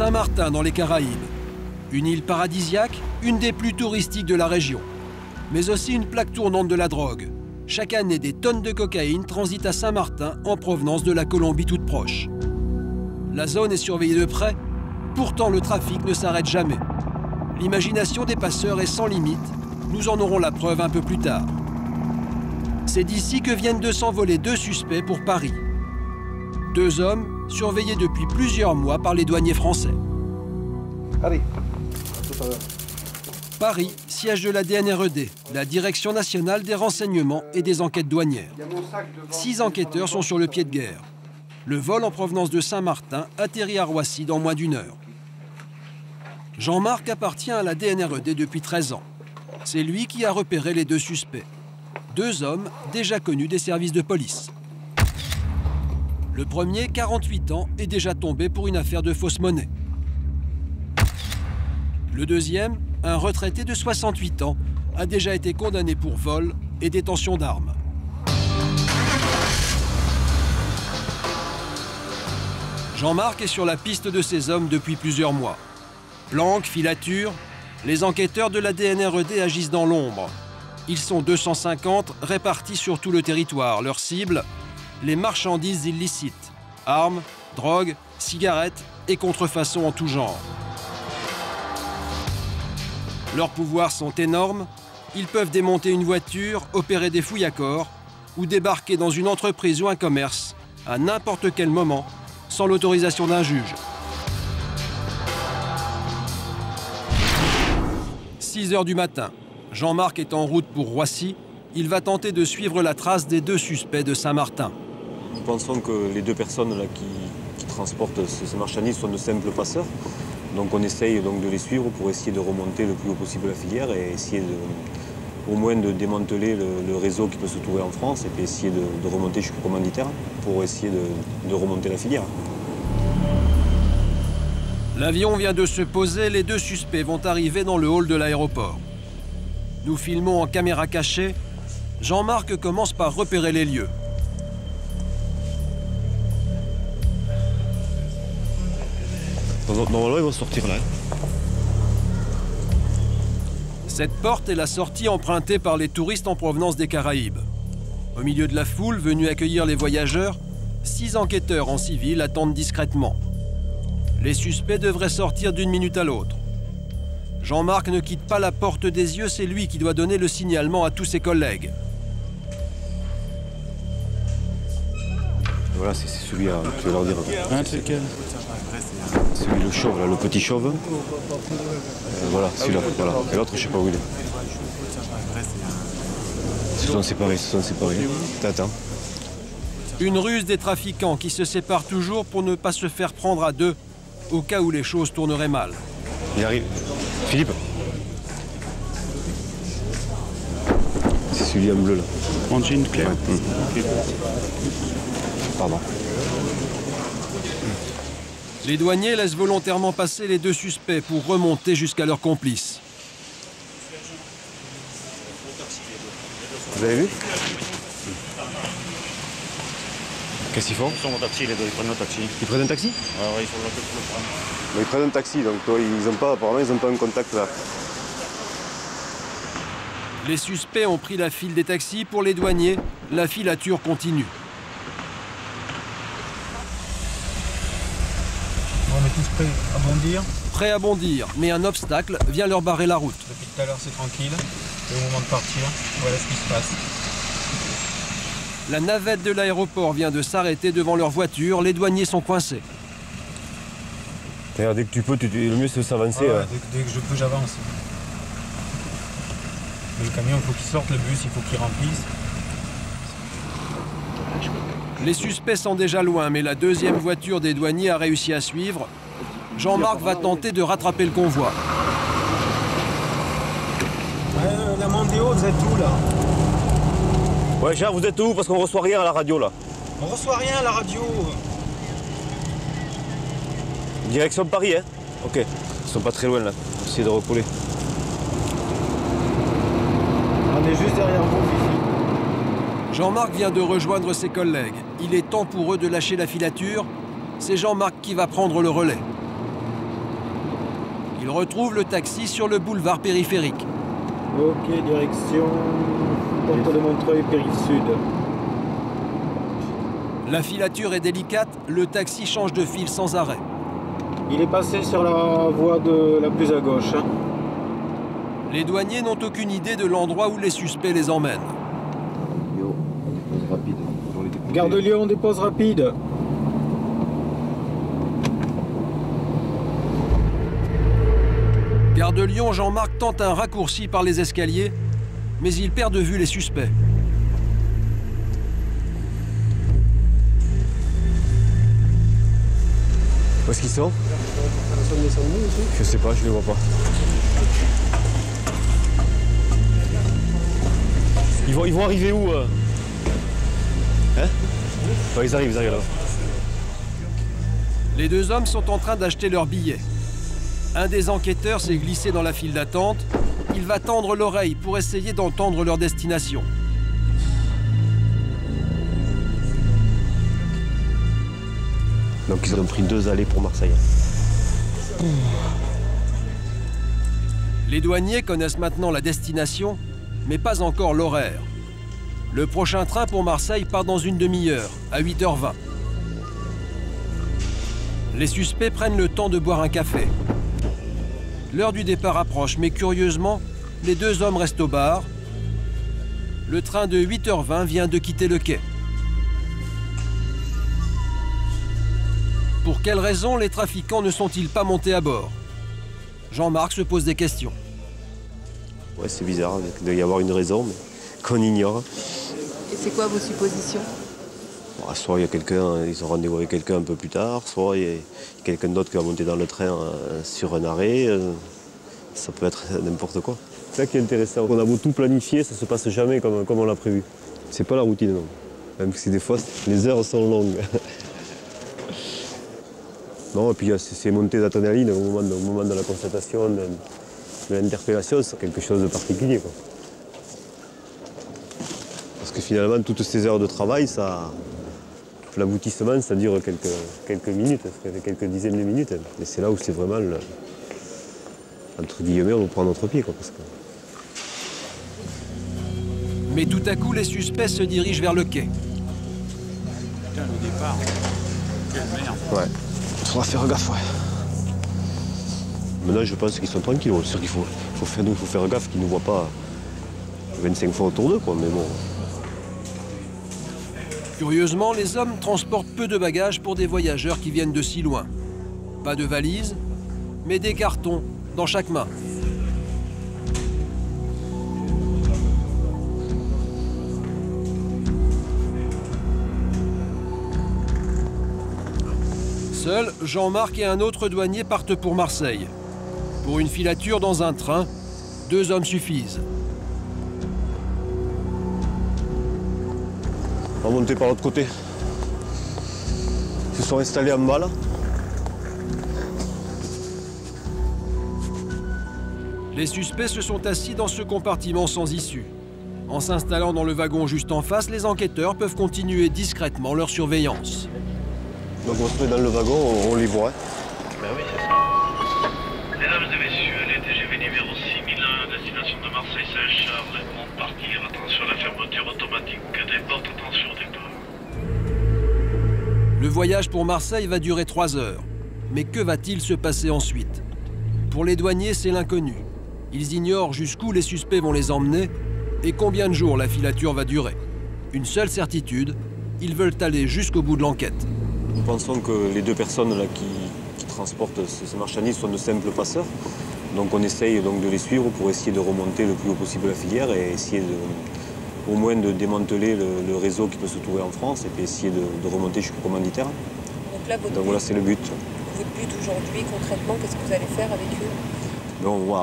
Saint-Martin dans les Caraïbes. Une île paradisiaque, une des plus touristiques de la région. Mais aussi une plaque tournante de la drogue. Chaque année, des tonnes de cocaïne transitent à Saint-Martin en provenance de la Colombie toute proche. La zone est surveillée de près, pourtant le trafic ne s'arrête jamais. L'imagination des passeurs est sans limite, nous en aurons la preuve un peu plus tard. C'est d'ici que viennent de s'envoler 2 suspects pour Paris. 2 hommes surveillés depuis plusieurs mois par les douaniers français. Allez, à tout à l'heure. Paris, siège de la DNRED, la Direction nationale des renseignements et des enquêtes douanières. 6 enquêteurs sont sur le pied de guerre. Le vol en provenance de Saint-Martin atterrit à Roissy dans moins d'1 heure. Jean-Marc appartient à la DNRED depuis 13 ans. C'est lui qui a repéré les 2 suspects. 2 hommes déjà connus des services de police. Le premier, 48 ans, est déjà tombé pour une affaire de fausse monnaie. Le deuxième, un retraité de 68 ans, a déjà été condamné pour vol et détention d'armes. Jean-Marc est sur la piste de ces hommes depuis plusieurs mois. Planques, filatures, les enquêteurs de la DNRED agissent dans l'ombre. Ils sont 250 répartis sur tout le territoire. Leur cible, les marchandises illicites. Armes, drogues, cigarettes et contrefaçons en tout genre. Leurs pouvoirs sont énormes. Ils peuvent démonter une voiture, opérer des fouilles à corps ou débarquer dans une entreprise ou un commerce à n'importe quel moment sans l'autorisation d'un juge. 6 heures du matin, Jean-Marc est en route pour Roissy. Il va tenter de suivre la trace des 2 suspects de Saint-Martin. Nous pensons que les 2 personnes là, qui transportent ces marchandises sont de simples passeurs. Donc on essaye donc de les suivre pour essayer de remonter le plus haut possible la filière et essayer au moins de démanteler le réseau qui peut se trouver en France et puis essayer de remonter jusqu'au commanditaire pour essayer de remonter la filière. L'avion vient de se poser, les 2 suspects vont arriver dans le hall de l'aéroport. Nous filmons en caméra cachée. Jean-Marc commence par repérer les lieux. Normalement, ils vont sortir là. Cette porte est la sortie empruntée par les touristes en provenance des Caraïbes. Au milieu de la foule venue accueillir les voyageurs, 6 enquêteurs en civil attendent discrètement. Les suspects devraient sortir d'une minute à l'autre. Jean-Marc ne quitte pas la porte des yeux, c'est lui qui doit donner le signalement à tous ses collègues. Voilà, c'est celui à, tu vas leur dire. C'est lequel ? Celui le chauve, là, le petit chauve. Voilà, celui-là, voilà. Et l'autre, je sais pas où il est. Ils se sont séparés, T'attends. Une ruse des trafiquants qui se séparent toujours pour ne pas se faire prendre à 2, au cas où les choses tourneraient mal. Il arrive. Philippe. C'est celui en bleu, là. En jean clair. Ouais. Pardon. Les douaniers laissent volontairement passer les 2 suspects pour remonter jusqu'à leurs complices. Vous avez vu? Qu'est-ce qu'ils font? Ils sont au taxi, les 2, ils prennent un taxi. Ils prennent un taxi? Ouais, il faut le prendre. Mais ils prennent un taxi, donc apparemment ils n'ont pas un contact là. Les suspects ont pris la file des taxis. Pour les douaniers, la filature continue. On est tous prêts à bondir. Prêts à bondir, mais un obstacle vient leur barrer la route. Depuis tout à l'heure, c'est tranquille. C'est au moment de partir. Voilà ce qui se passe. La navette de l'aéroport vient de s'arrêter devant leur voiture. Les douaniers sont coincés. Dès que tu peux, le mieux c'est de s'avancer. Ah ouais, dès que je peux, j'avance. Le camion, il faut qu'il sorte, le bus, il faut qu'il remplisse. Les suspects sont déjà loin, mais la 2e voiture des douaniers a réussi à suivre. Jean-Marc va tenter de rattraper le convoi. La Mondéo, vous êtes où là? Ouais, Gérard, vous êtes où? Parce qu'on reçoit rien à la radio là. On reçoit rien à la radio. Direction Paris, hein? Ok. Ils sont pas très loin là. On va essayer de recoller. On est juste derrière vous, Fifi. Jean-Marc vient de rejoindre ses collègues. Il est temps pour eux de lâcher la filature. C'est Jean-Marc qui va prendre le relais. Ils retrouvent le taxi sur le boulevard périphérique. Ok, direction Porte de Montreuil, périph' sud. La filature est délicate, le taxi change de fil sans arrêt. Il est passé sur la voie la plus à gauche. Hein. Les douaniers n'ont aucune idée de l'endroit où les suspects les emmènent. Yo, dépose rapide. Gare de Lyon, dépose rapide. Gare de Lyon, Jean-Marc tente un raccourci par les escaliers, mais il perd de vue les suspects. Où est-ce qu'ils sont? Je sais pas, je les vois pas. Ils vont arriver où Hein? Ouais, ils arrivent là. Les deux hommes sont en train d'acheter leurs billets. Un des enquêteurs s'est glissé dans la file d'attente. Il va tendre l'oreille pour essayer d'entendre leur destination. Donc ils ont pris 2 allées pour Marseille. Les douaniers connaissent maintenant la destination, mais pas encore l'horaire. Le prochain train pour Marseille part dans une demi-heure, à 8h20. Les suspects prennent le temps de boire un café. L'heure du départ approche, mais curieusement, les deux hommes restent au bar. Le train de 8h20 vient de quitter le quai. Pour quelles raisons les trafiquants ne sont-ils pas montés à bord? Jean-Marc se pose des questions. Ouais, c'est bizarre, il doit y avoir une raison, mais qu'on ignore. Et c'est quoi vos suppositions? Bon, soit il y a quelqu'un, ils ont rendez-vous avec quelqu'un un peu plus tard, soit il y a quelqu'un d'autre qui va monter dans le train sur un arrêt. Ça peut être n'importe quoi. C'est ça qui est intéressant. On a beau tout planifier, ça se passe jamais comme on l'a prévu. C'est pas la routine, non. Même si des fois, les heures sont longues. Non, et puis il y a ces montées d'adrénaline au moment de la constatation, de l'interpellation, c'est quelque chose de particulier, quoi. Parce que finalement, toutes ces heures de travail, l'aboutissement, ça dure quelques minutes, quelques dizaines de minutes. Et c'est là où c'est vraiment, entre guillemets, on prend notre pied, quoi. Parce que... Mais tout à coup, les suspects se dirigent vers le quai. Putain, le départ. Quelle merde. Ouais. Il faudra faire gaffe, ouais. Maintenant, je pense qu'ils sont tranquilles. C'est sûr qu'il faut faire gaffe qu'ils ne nous voient pas 25 fois autour d'eux, quoi. Mais bon. Curieusement, les hommes transportent peu de bagages pour des voyageurs qui viennent de si loin. Pas de valises, mais des cartons dans chaque main. Seuls, Jean-Marc et un autre douanier partent pour Marseille. Pour une filature dans un train, 2 hommes suffisent. On va monter par l'autre côté. Ils se sont installés en bas, là. Les suspects se sont assis dans ce compartiment sans issue. En s'installant dans le wagon juste en face, les enquêteurs peuvent continuer discrètement leur surveillance. Donc on se met dans le wagon, on les voit. Ben oui, c'est ça. Mesdames et messieurs, les TGV numéro 6001, destination de Marseille-Saint-Charles, vont partir. Attention à la fermeture automatique des portes, attention au départ. Le voyage pour Marseille va durer 3 heures. Mais que va-t-il se passer ensuite? Pour les douaniers, c'est l'inconnu. Ils ignorent jusqu'où les suspects vont les emmener et combien de jours la filature va durer. Une seule certitude, ils veulent aller jusqu'au bout de l'enquête. Nous pensons que les 2 personnes là, qui transportent ces marchandises sont de simples passeurs. Donc on essaye donc de les suivre pour essayer de remonter le plus haut possible la filière et essayer au moins de démanteler le réseau qui peut se trouver en France et puis essayer de remonter jusqu'au commanditaire. Donc là, Donc voilà, c'est le but. Votre but aujourd'hui, concrètement, qu'est-ce que vous allez faire avec eux? Mais on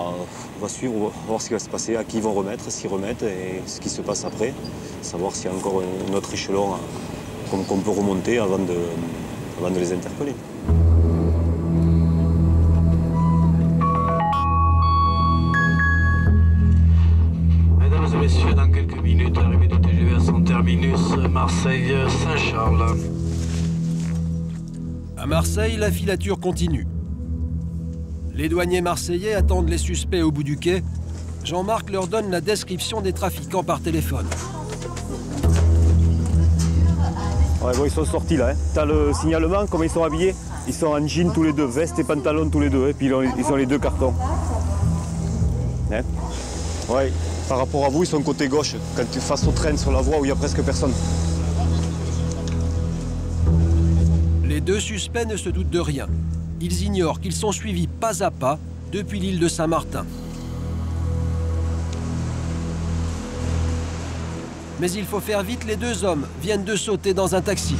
va suivre, on va voir ce qui va se passer, à qui ils vont remettre, s'ils remettent et ce qui se passe après. Savoir s'il y a encore un autre échelon qu'on peut remonter avant de les interpeller. Mesdames et messieurs, dans quelques minutes, arrivée du TGV à son terminus, Marseille-Saint-Charles. À Marseille, la filature continue. Les douaniers marseillais attendent les suspects au bout du quai. Jean-Marc leur donne la description des trafiquants par téléphone. Ouais, bon, ils sont sortis là. Hein. T'as le signalement, comment ils sont habillés? Ils sont en jean tous les deux, veste et pantalon tous les deux. Et puis ils ont les deux cartons. Hein? Ouais, par rapport à vous, ils sont côté gauche, quand tu fasses au train sur la voie où il n'y a presque personne. Les deux suspects ne se doutent de rien. Ils ignorent qu'ils sont suivis pas à pas depuis l'île de Saint-Martin. Mais il faut faire vite, les deux hommes viennent de sauter dans un taxi.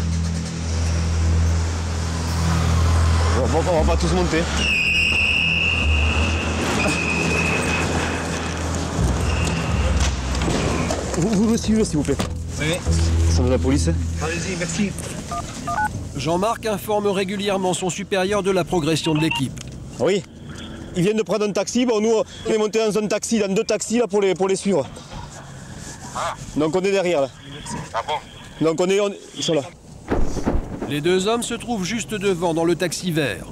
Bon, on va tous monter. Vous le suivez, s'il vous plaît. Oui. Ça de la police. Allez-y, merci. Jean-Marc informe régulièrement son supérieur de la progression de l'équipe. Oui. Ils viennent de prendre un taxi. Bon, nous, on est monté dans un taxi, dans deux taxis là, pour les suivre. Ah. Donc on est derrière là. Ah bon? Donc ils sont là. Les deux hommes se trouvent juste devant dans le taxi vert.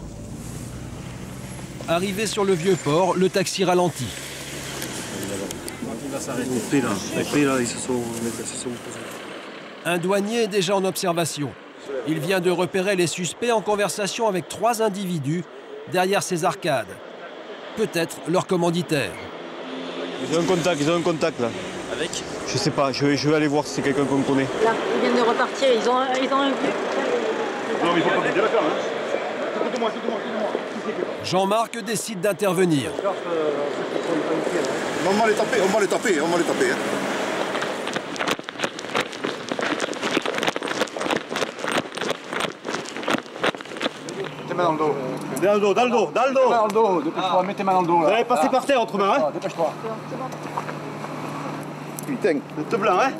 Arrivé sur le vieux port, le taxi ralentit. Il va s'arrêter. Là, ils se sont posés. Un douanier est déjà en observation. Il vient de repérer les suspects en conversation avec 3 individus derrière ces arcades. Peut-être leur commanditaire. Ils ont un contact là. Avec? Je sais pas, je vais aller voir si c'est quelqu'un qu'on connaît. Là, ils viennent de repartir, ils ont un but. Non, mais il faut pas me dire la ferme, Jean-Marc décide d'intervenir. On va les taper. Hein. Mettez main dans le dos. Dans le dos. Dans le dos, dépêche-toi, mets tes mains dans le dos. Vous allez passer par terre autrement, hein? Dépêche-toi. Putain. Le blanc, hein?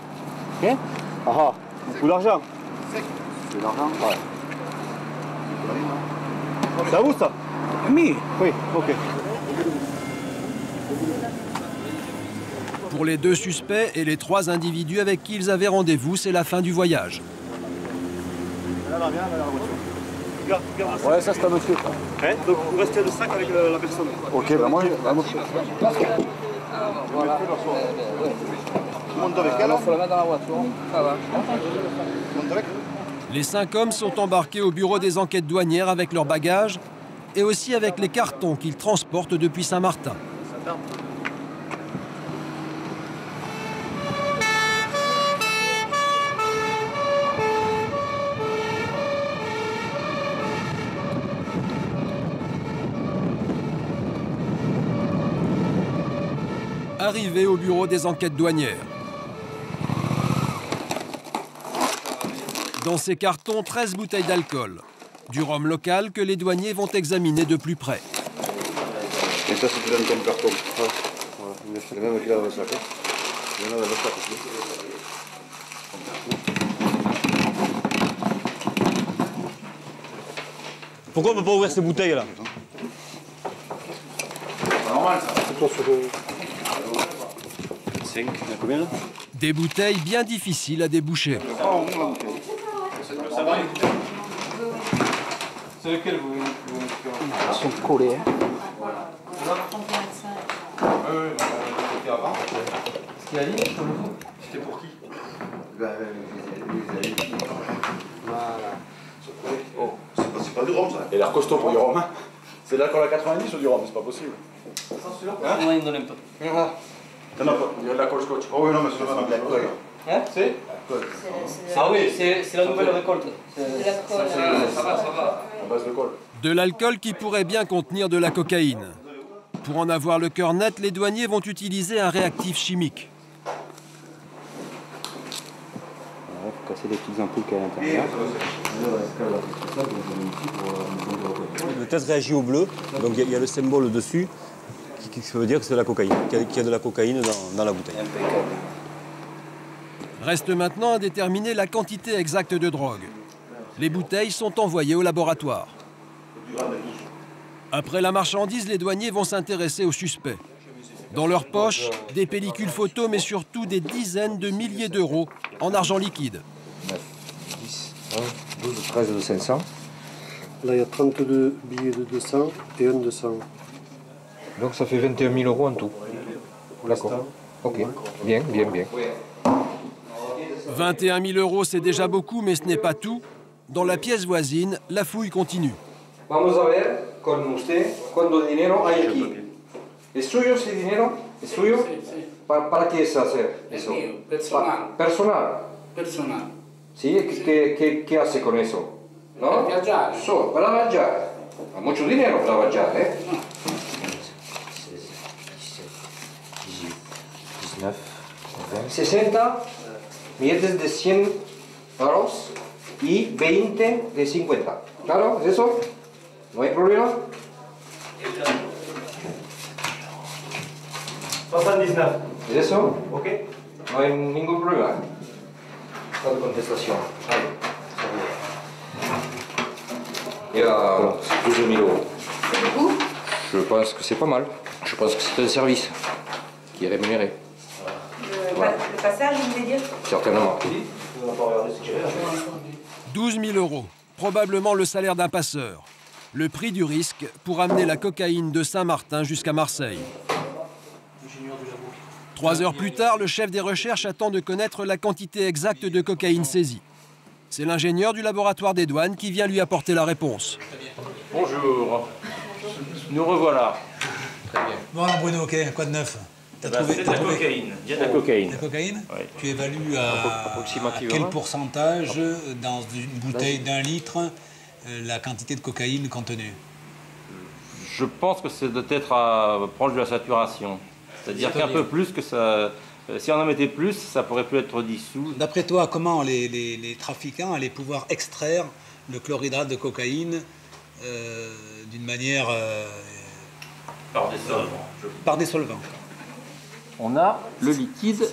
Ok. Ah. Beaucoup d'argent. C'est de l'argent? Ouais. C'est à vous ça? Oui. Oui, ok. Pour les 2 suspects et les 3 individus avec qui ils avaient rendez-vous, c'est la fin du voyage. Viens dans la voiture. Regarde. Ouais, ça c'est un monsieur. Hein? Donc vous restez le sac avec la personne. Ok, bah moi. Voilà. Tu montes avec elle? Il faut la mettre dans la voiture. Ça va. Tu montes avec? Les 5 hommes sont embarqués au bureau des enquêtes douanières avec leurs bagages et aussi avec les cartons qu'ils transportent depuis Saint-Martin. Arrivé au bureau des enquêtes douanières. Dans ces cartons, 13 bouteilles d'alcool. Du rhum local que les douaniers vont examiner de plus près. Et ça, c'est dans ton carton. Voilà, c'est le même qu'il a dans le sac. Il y en a dans le sac aussi. Pourquoi on ne peut pas ouvrir ces bouteilles là? C'est normal ça. C'est toi sur le... 5, il y a combien là? Des bouteilles bien difficiles à déboucher. C'est lequel vous Ils sont collés. Hein. Ce qu'il a dit sur le fond? C'était pour qui? Oh, c'est pas du rhum ça. Et l'air costaud pour du rhum. C'est là qu'on a 90 ou du rhum, c'est pas possible. Hein? Non, il n'en aime pas. Non, pas. Il y a de la colle scotch. Oh oui, non, mais c'est pas de la colle. Hein? C'est? Ah oui, c'est la nouvelle récolte. De la colle. Ça va. À base de colle. De l'alcool qui pourrait bien contenir de la cocaïne. Pour en avoir le cœur net, les douaniers vont utiliser un réactif chimique. Il faut casser les petites ampoules qu'il y a à l'intérieur. Le test réagit au bleu, donc il y a le symbole dessus qui veut dire que c'est de la cocaïne, qu'il y a de la cocaïne dans la bouteille. Reste maintenant à déterminer la quantité exacte de drogue. Les bouteilles sont envoyées au laboratoire. Après la marchandise, les douaniers vont s'intéresser aux suspects. Dans leurs poches, des pellicules photos, mais surtout des dizaines de milliers d'euros en argent liquide. 9, 10, 11, 12, 13 de 500. Là, il y a 32 billets de 200 et un de 100. Donc ça fait 21 000 € en tout. D'accord. Ok. Bien, bien, bien. 21 000 €, c'est déjà beaucoup, mais ce n'est pas tout. Dans la pièce voisine, la fouille continue. Vamos a ver con usted cuánto dinero hay aquí. ¿Es suyo ese dinero? ¿Es suyo? ¿Para qué es hacer eso? Personal. Personal. Personal. ¿Sí? ¿Qué hace con eso? ¿No? Per viaggiare. Solo para viaggiare. Ha mucho dinero para viaggiare, ¿eh? 19, 20. 60 billetes de 100 euros y 20 de 50. ¿Claro? ¿Es eso? ¿No hay problema? 79. ¿Es eso? Ok. No hay ningún problema. Pas de contestation. Allez. Il y a 12 000 €. C'est beaucoup? Je pense que c'est pas mal. Je pense que c'est un service qui est rémunéré. Le passage, vous voulez dire? Certainement. 12 000 €, probablement le salaire d'un passeur. Le prix du risque pour amener la cocaïne de Saint-Martin jusqu'à Marseille. 3 heures plus tard, le chef des recherches attend de connaître la quantité exacte de cocaïne saisie. C'est l'ingénieur du laboratoire des douanes qui vient lui apporter la réponse. Bonjour. Nous revoilà. Très bien. Bon alors Bruno, ok, quoi de neuf? C'est de la cocaïne. Il y a de la cocaïne. La cocaïne? Oui. Tu évalues à quel pourcentage dans une bouteille d'1 litre la quantité de cocaïne contenue? Je pense que c'est peut-être proche de la saturation. C'est-à-dire qu'un peu plus que ça... Si on en mettait plus, ça pourrait plus être dissous. D'après toi, comment les trafiquants allaient pouvoir extraire le chlorhydrate de cocaïne d'une manière... Par des solvants. Par des solvants. On a le liquide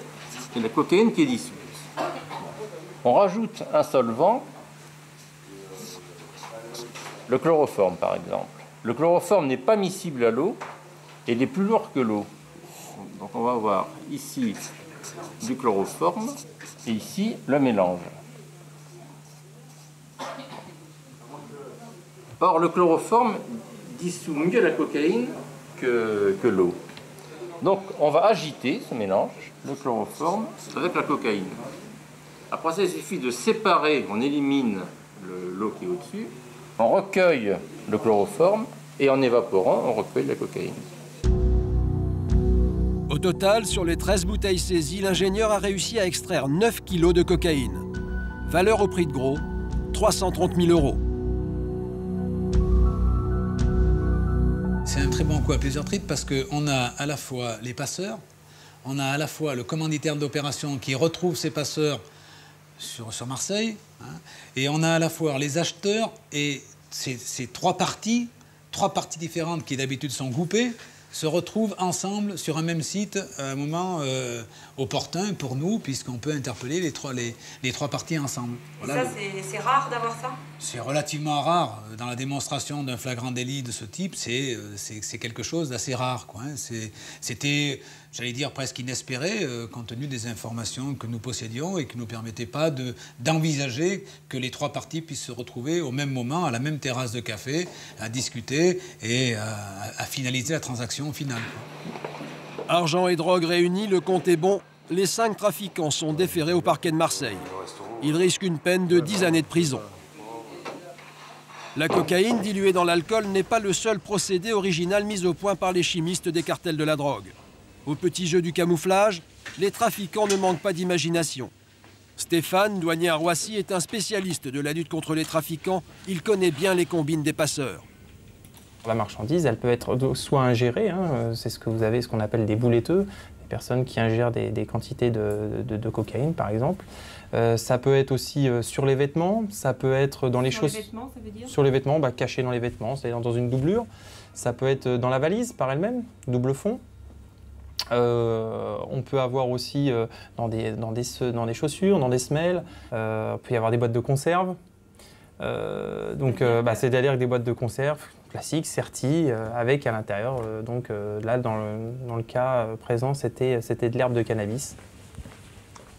et la cocaïne qui est dissoute. On rajoute un solvant, le chloroforme par exemple. Le chloroforme n'est pas miscible à l'eau et il est plus lourd que l'eau. Donc on va avoir ici du chloroforme et ici le mélange. Or le chloroforme dissout mieux la cocaïne que l'eau. Donc on va agiter ce mélange, le chloroforme, avec la cocaïne. Après ça, il suffit de séparer, on élimine l'eau qui est au-dessus, on recueille le chloroforme et en évaporant, on recueille la cocaïne. Au total, sur les 13 bouteilles saisies, l'ingénieur a réussi à extraire 9 kilos de cocaïne. Valeur au prix de gros, 330 000 €. C'est un très bon coup à plusieurs titres parce qu'on a à la fois les passeurs, on a à la fois le commanditaire d'opération qui retrouve ses passeurs sur Marseille, hein, et on a à la fois les acheteurs et ces trois parties différentes qui d'habitude sont groupées, se retrouvent ensemble sur un même site à un moment opportun pour nous, puisqu'on peut interpeller les trois parties ensemble. Voilà. Ça, c'est rare d'avoir ça? C'est relativement rare. Dans la démonstration d'un flagrant délit de ce type, c'est quelque chose d'assez rare, quoi, hein. C'était, j'allais dire, presque inespéré, compte tenu des informations que nous possédions et qui ne nous permettaient pas d'envisager que les trois parties puissent se retrouver au même moment, à la même terrasse de café, à discuter et à finaliser la transaction finale, quoi. Argent et drogue réunis, le compte est bon. Les 5 trafiquants sont déférés au parquet de Marseille. Ils risquent une peine de 10 années de prison. La cocaïne diluée dans l'alcool n'est pas le seul procédé original mis au point par les chimistes des cartels de la drogue. Au petit jeu du camouflage, les trafiquants ne manquent pas d'imagination. Stéphane, douanier à Roissy, est un spécialiste de la lutte contre les trafiquants. Il connaît bien les combines des passeurs. La marchandise, elle peut être soit ingérée, hein, c'est ce qu'on appelle des bouletteux, des personnes qui ingèrent des quantités de cocaïne, par exemple. Ça peut être aussi sur les vêtements, ça peut être dans les chaussures. Sur les vêtements, ça veut dire ? Sur les vêtements, caché dans les vêtements, c'est-à-dire dans une doublure. Ça peut être dans la valise par elle-même, double fond. On peut avoir aussi dans des chaussures, dans des semelles. Il peut y avoir des boîtes de conserve. C'est-à-dire des boîtes de conserve classiques, serties, avec à l'intérieur, là dans le cas présent, c'était de l'herbe de cannabis.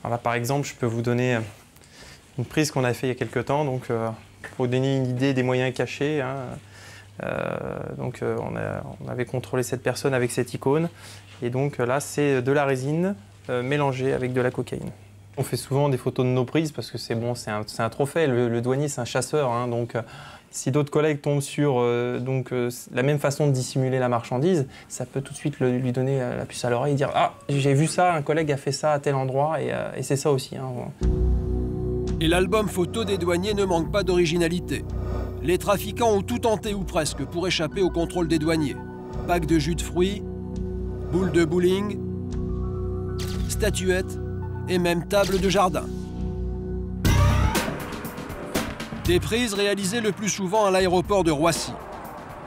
Alors là, par exemple, je peux vous donner une prise qu'on a fait il y a quelques temps, pour vous donner une idée des moyens cachés, hein. Donc on avait contrôlé cette personne avec cette icône. Et donc là, c'est de la résine mélangée avec de la cocaïne. On fait souvent des photos de nos prises parce que c'est bon, c'est un trophée. Le douanier, c'est un chasseur. Hein, donc si d'autres collègues tombent sur la même façon de dissimuler la marchandise, ça peut tout de suite lui donner la puce à l'oreille et dire « Ah, j'ai vu ça, un collègue a fait ça à tel endroit. » Et c'est ça aussi. Hein. Et l'album photo des douaniers ne manque pas d'originalité. Les trafiquants ont tout tenté ou presque pour échapper au contrôle des douaniers. Packs de jus de fruits, boules de bowling, statuettes et même tables de jardin. Des prises réalisées le plus souvent à l'aéroport de Roissy.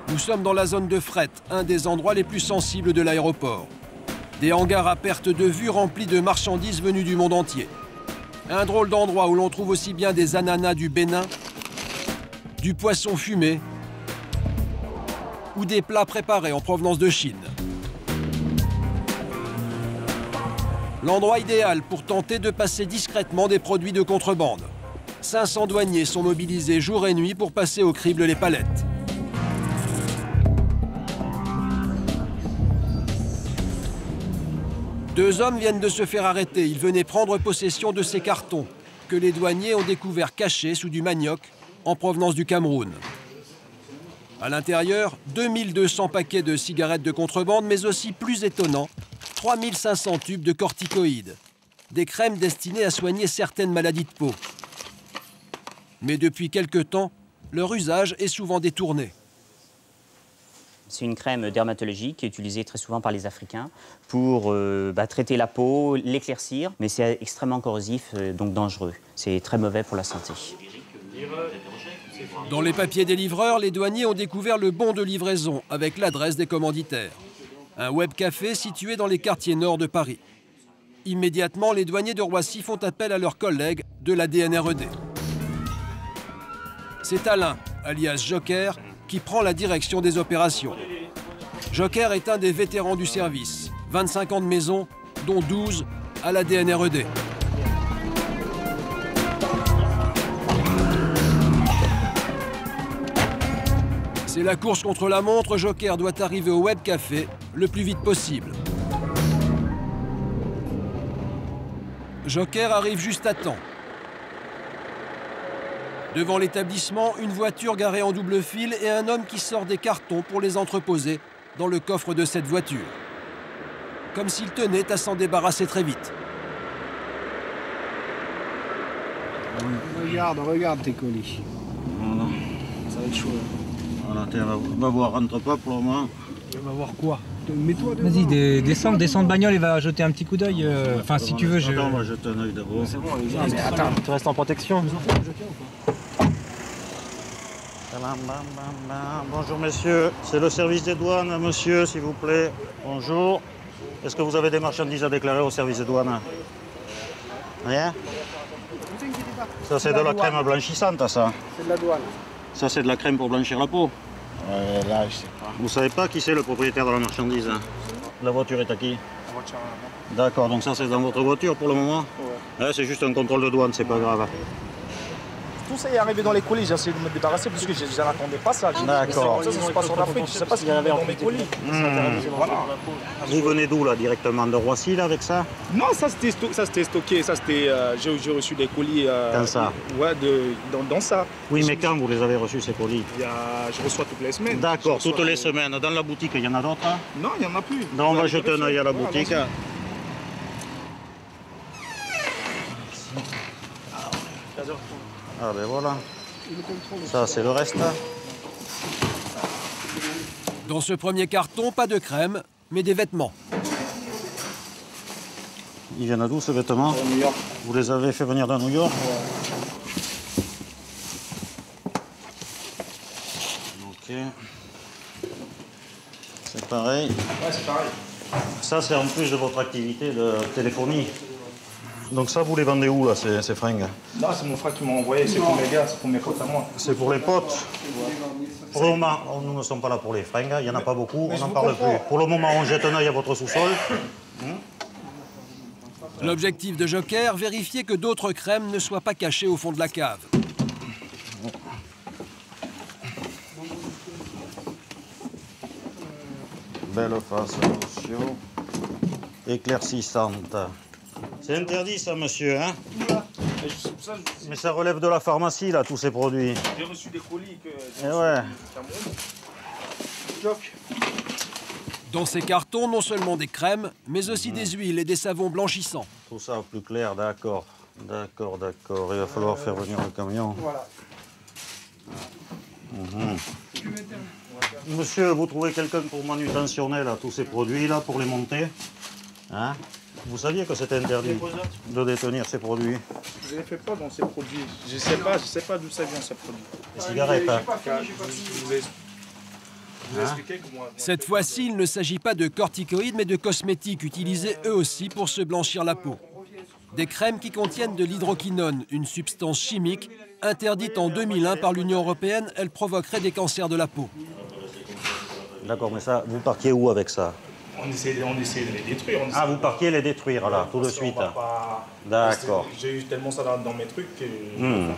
Nous sommes dans la zone de fret, un des endroits les plus sensibles de l'aéroport. Des hangars à perte de vue remplis de marchandises venues du monde entier. Un drôle d'endroit où l'on trouve aussi bien des ananas du Bénin, du poisson fumé ou des plats préparés en provenance de Chine. L'endroit idéal pour tenter de passer discrètement des produits de contrebande. 500 douaniers sont mobilisés jour et nuit pour passer au crible les palettes. Deux hommes viennent de se faire arrêter. Ils venaient prendre possession de ces cartons que les douaniers ont découverts cachés sous du manioc en provenance du Cameroun. À l'intérieur, 2200 paquets de cigarettes de contrebande, mais aussi plus étonnant, 3500 tubes de corticoïdes, des crèmes destinées à soigner certaines maladies de peau. Mais depuis quelque temps, leur usage est souvent détourné. C'est une crème dermatologique qui est utilisée très souvent par les Africains pour traiter la peau, l'éclaircir, mais c'est extrêmement corrosif, donc dangereux. C'est très mauvais pour la santé. Dans les papiers des livreurs, les douaniers ont découvert le bon de livraison avec l'adresse des commanditaires. Un web-café situé dans les quartiers nord de Paris. Immédiatement, les douaniers de Roissy font appel à leurs collègues de la DNRED. C'est Alain, alias Joker, qui prend la direction des opérations. Joker est un des vétérans du service. 25 ans de maison, dont 12 à la DNRED. C'est la course contre la montre. Joker doit arriver au web café le plus vite possible. Joker arrive juste à temps. Devant l'établissement, une voiture garée en double fil et un homme qui sort des cartons pour les entreposer dans le coffre de cette voiture. Comme s'il tenait à s'en débarrasser très vite. Regarde tes colis. Voilà. Ça va être chaud. Voilà, va voir, rentre pas pour le moment. On va voir quoi? Mets-toi devant. Vas-y, descends de bagnole et va jeter un petit coup d'œil. Enfin, si tu veux, je... Attends, on va jeter un œil d'abord. C'est bon, mais attends, tu restes en protection. Bonjour messieurs, c'est le service des douanes, monsieur, s'il vous plaît. Bonjour. Est-ce que vous avez des marchandises à déclarer au service des douanes? Rien? Ça, c'est de la crème blanchissante, ça. C'est de la douane. Ça, c'est de la crème pour blanchir la peau. Là, je sais pas. Vous savez pas qui c'est le propriétaire de la marchandise? La voiture est à qui? La voiture là-bas. D'accord, donc ça, c'est dans votre voiture pour le moment? Ouais. C'est juste un contrôle de douane, c'est pas grave. Tout ça est arrivé dans les colis, j'ai essayé de me débarrasser parce que je n'attendais pas ça. D'accord. Ça se passe en Afrique, je ne sais pas ce qu'il y avait dans mes colis. Voilà. Vous venez d'où là? Directement de Roissy là avec ça? Non, ça c'était stocké, ça c'était. J'ai reçu des colis. Quand ça? Ouais, dans ça. Oui, mais quand vous les avez reçus ces colis? Je reçois toutes les semaines. D'accord, toutes les semaines. Dans la boutique, il y en a d'autres? Non, il n'y en a plus. Non, on va jeter un œil à la boutique. Ah ben voilà, ça c'est le reste. Dans ce premier carton, pas de crème, mais des vêtements. Ils viennent d'où ces vêtements? De New York. Vous les avez fait venir de New York? Ok. C'est pareil. Ouais, c'est pareil. Ça c'est en plus de votre activité de téléphonie. Donc ça, vous les vendez où, là, ces fringues? Non, c'est mon frère qui m'a envoyé, c'est pour mes gars, c'est pour mes potes à moi. C'est pour les potes? Pour le moment, nous ne sommes pas là pour les fringues, il n'y en a pas beaucoup, on n'en parle plus. Pour le moment, on jette un œil à votre sous-sol. L'objectif de Joker, vérifier que d'autres crèmes ne soient pas cachées au fond de la cave. belle face, attention. Éclaircissante. C'est interdit ça, monsieur, hein? Voilà. Mais ça relève de la pharmacie, là, tous ces produits. J'ai reçu des colis que Eh ouais. Dans ces cartons, non seulement des crèmes, mais aussi des huiles et des savons blanchissants. Tout ça au plus clair, d'accord. D'accord, d'accord. Il va falloir faire venir le camion. Voilà. Monsieur, vous trouvez quelqu'un pour manutentionner là, tous ces produits-là, pour les monter? Hein? Vous saviez que c'était interdit de détenir ces produits? Je ne les fais pas dans ces produits. Je ne sais pas d'où ça vient, ces produits. Les cigarettes, hein? Cette fois-ci, il ne s'agit pas de corticoïdes, mais de cosmétiques utilisés eux aussi pour se blanchir la peau. Des crèmes qui contiennent de l'hydroquinone, une substance chimique interdite en 2001 par l'Union européenne. Elle provoquerait des cancers de la peau. D'accord, mais ça, vous partiez où avec ça? On essaie de les détruire. Ah, vous partiez les détruire, là, tout de suite. D'accord. J'ai eu tellement ça dans mes trucs que je ne joue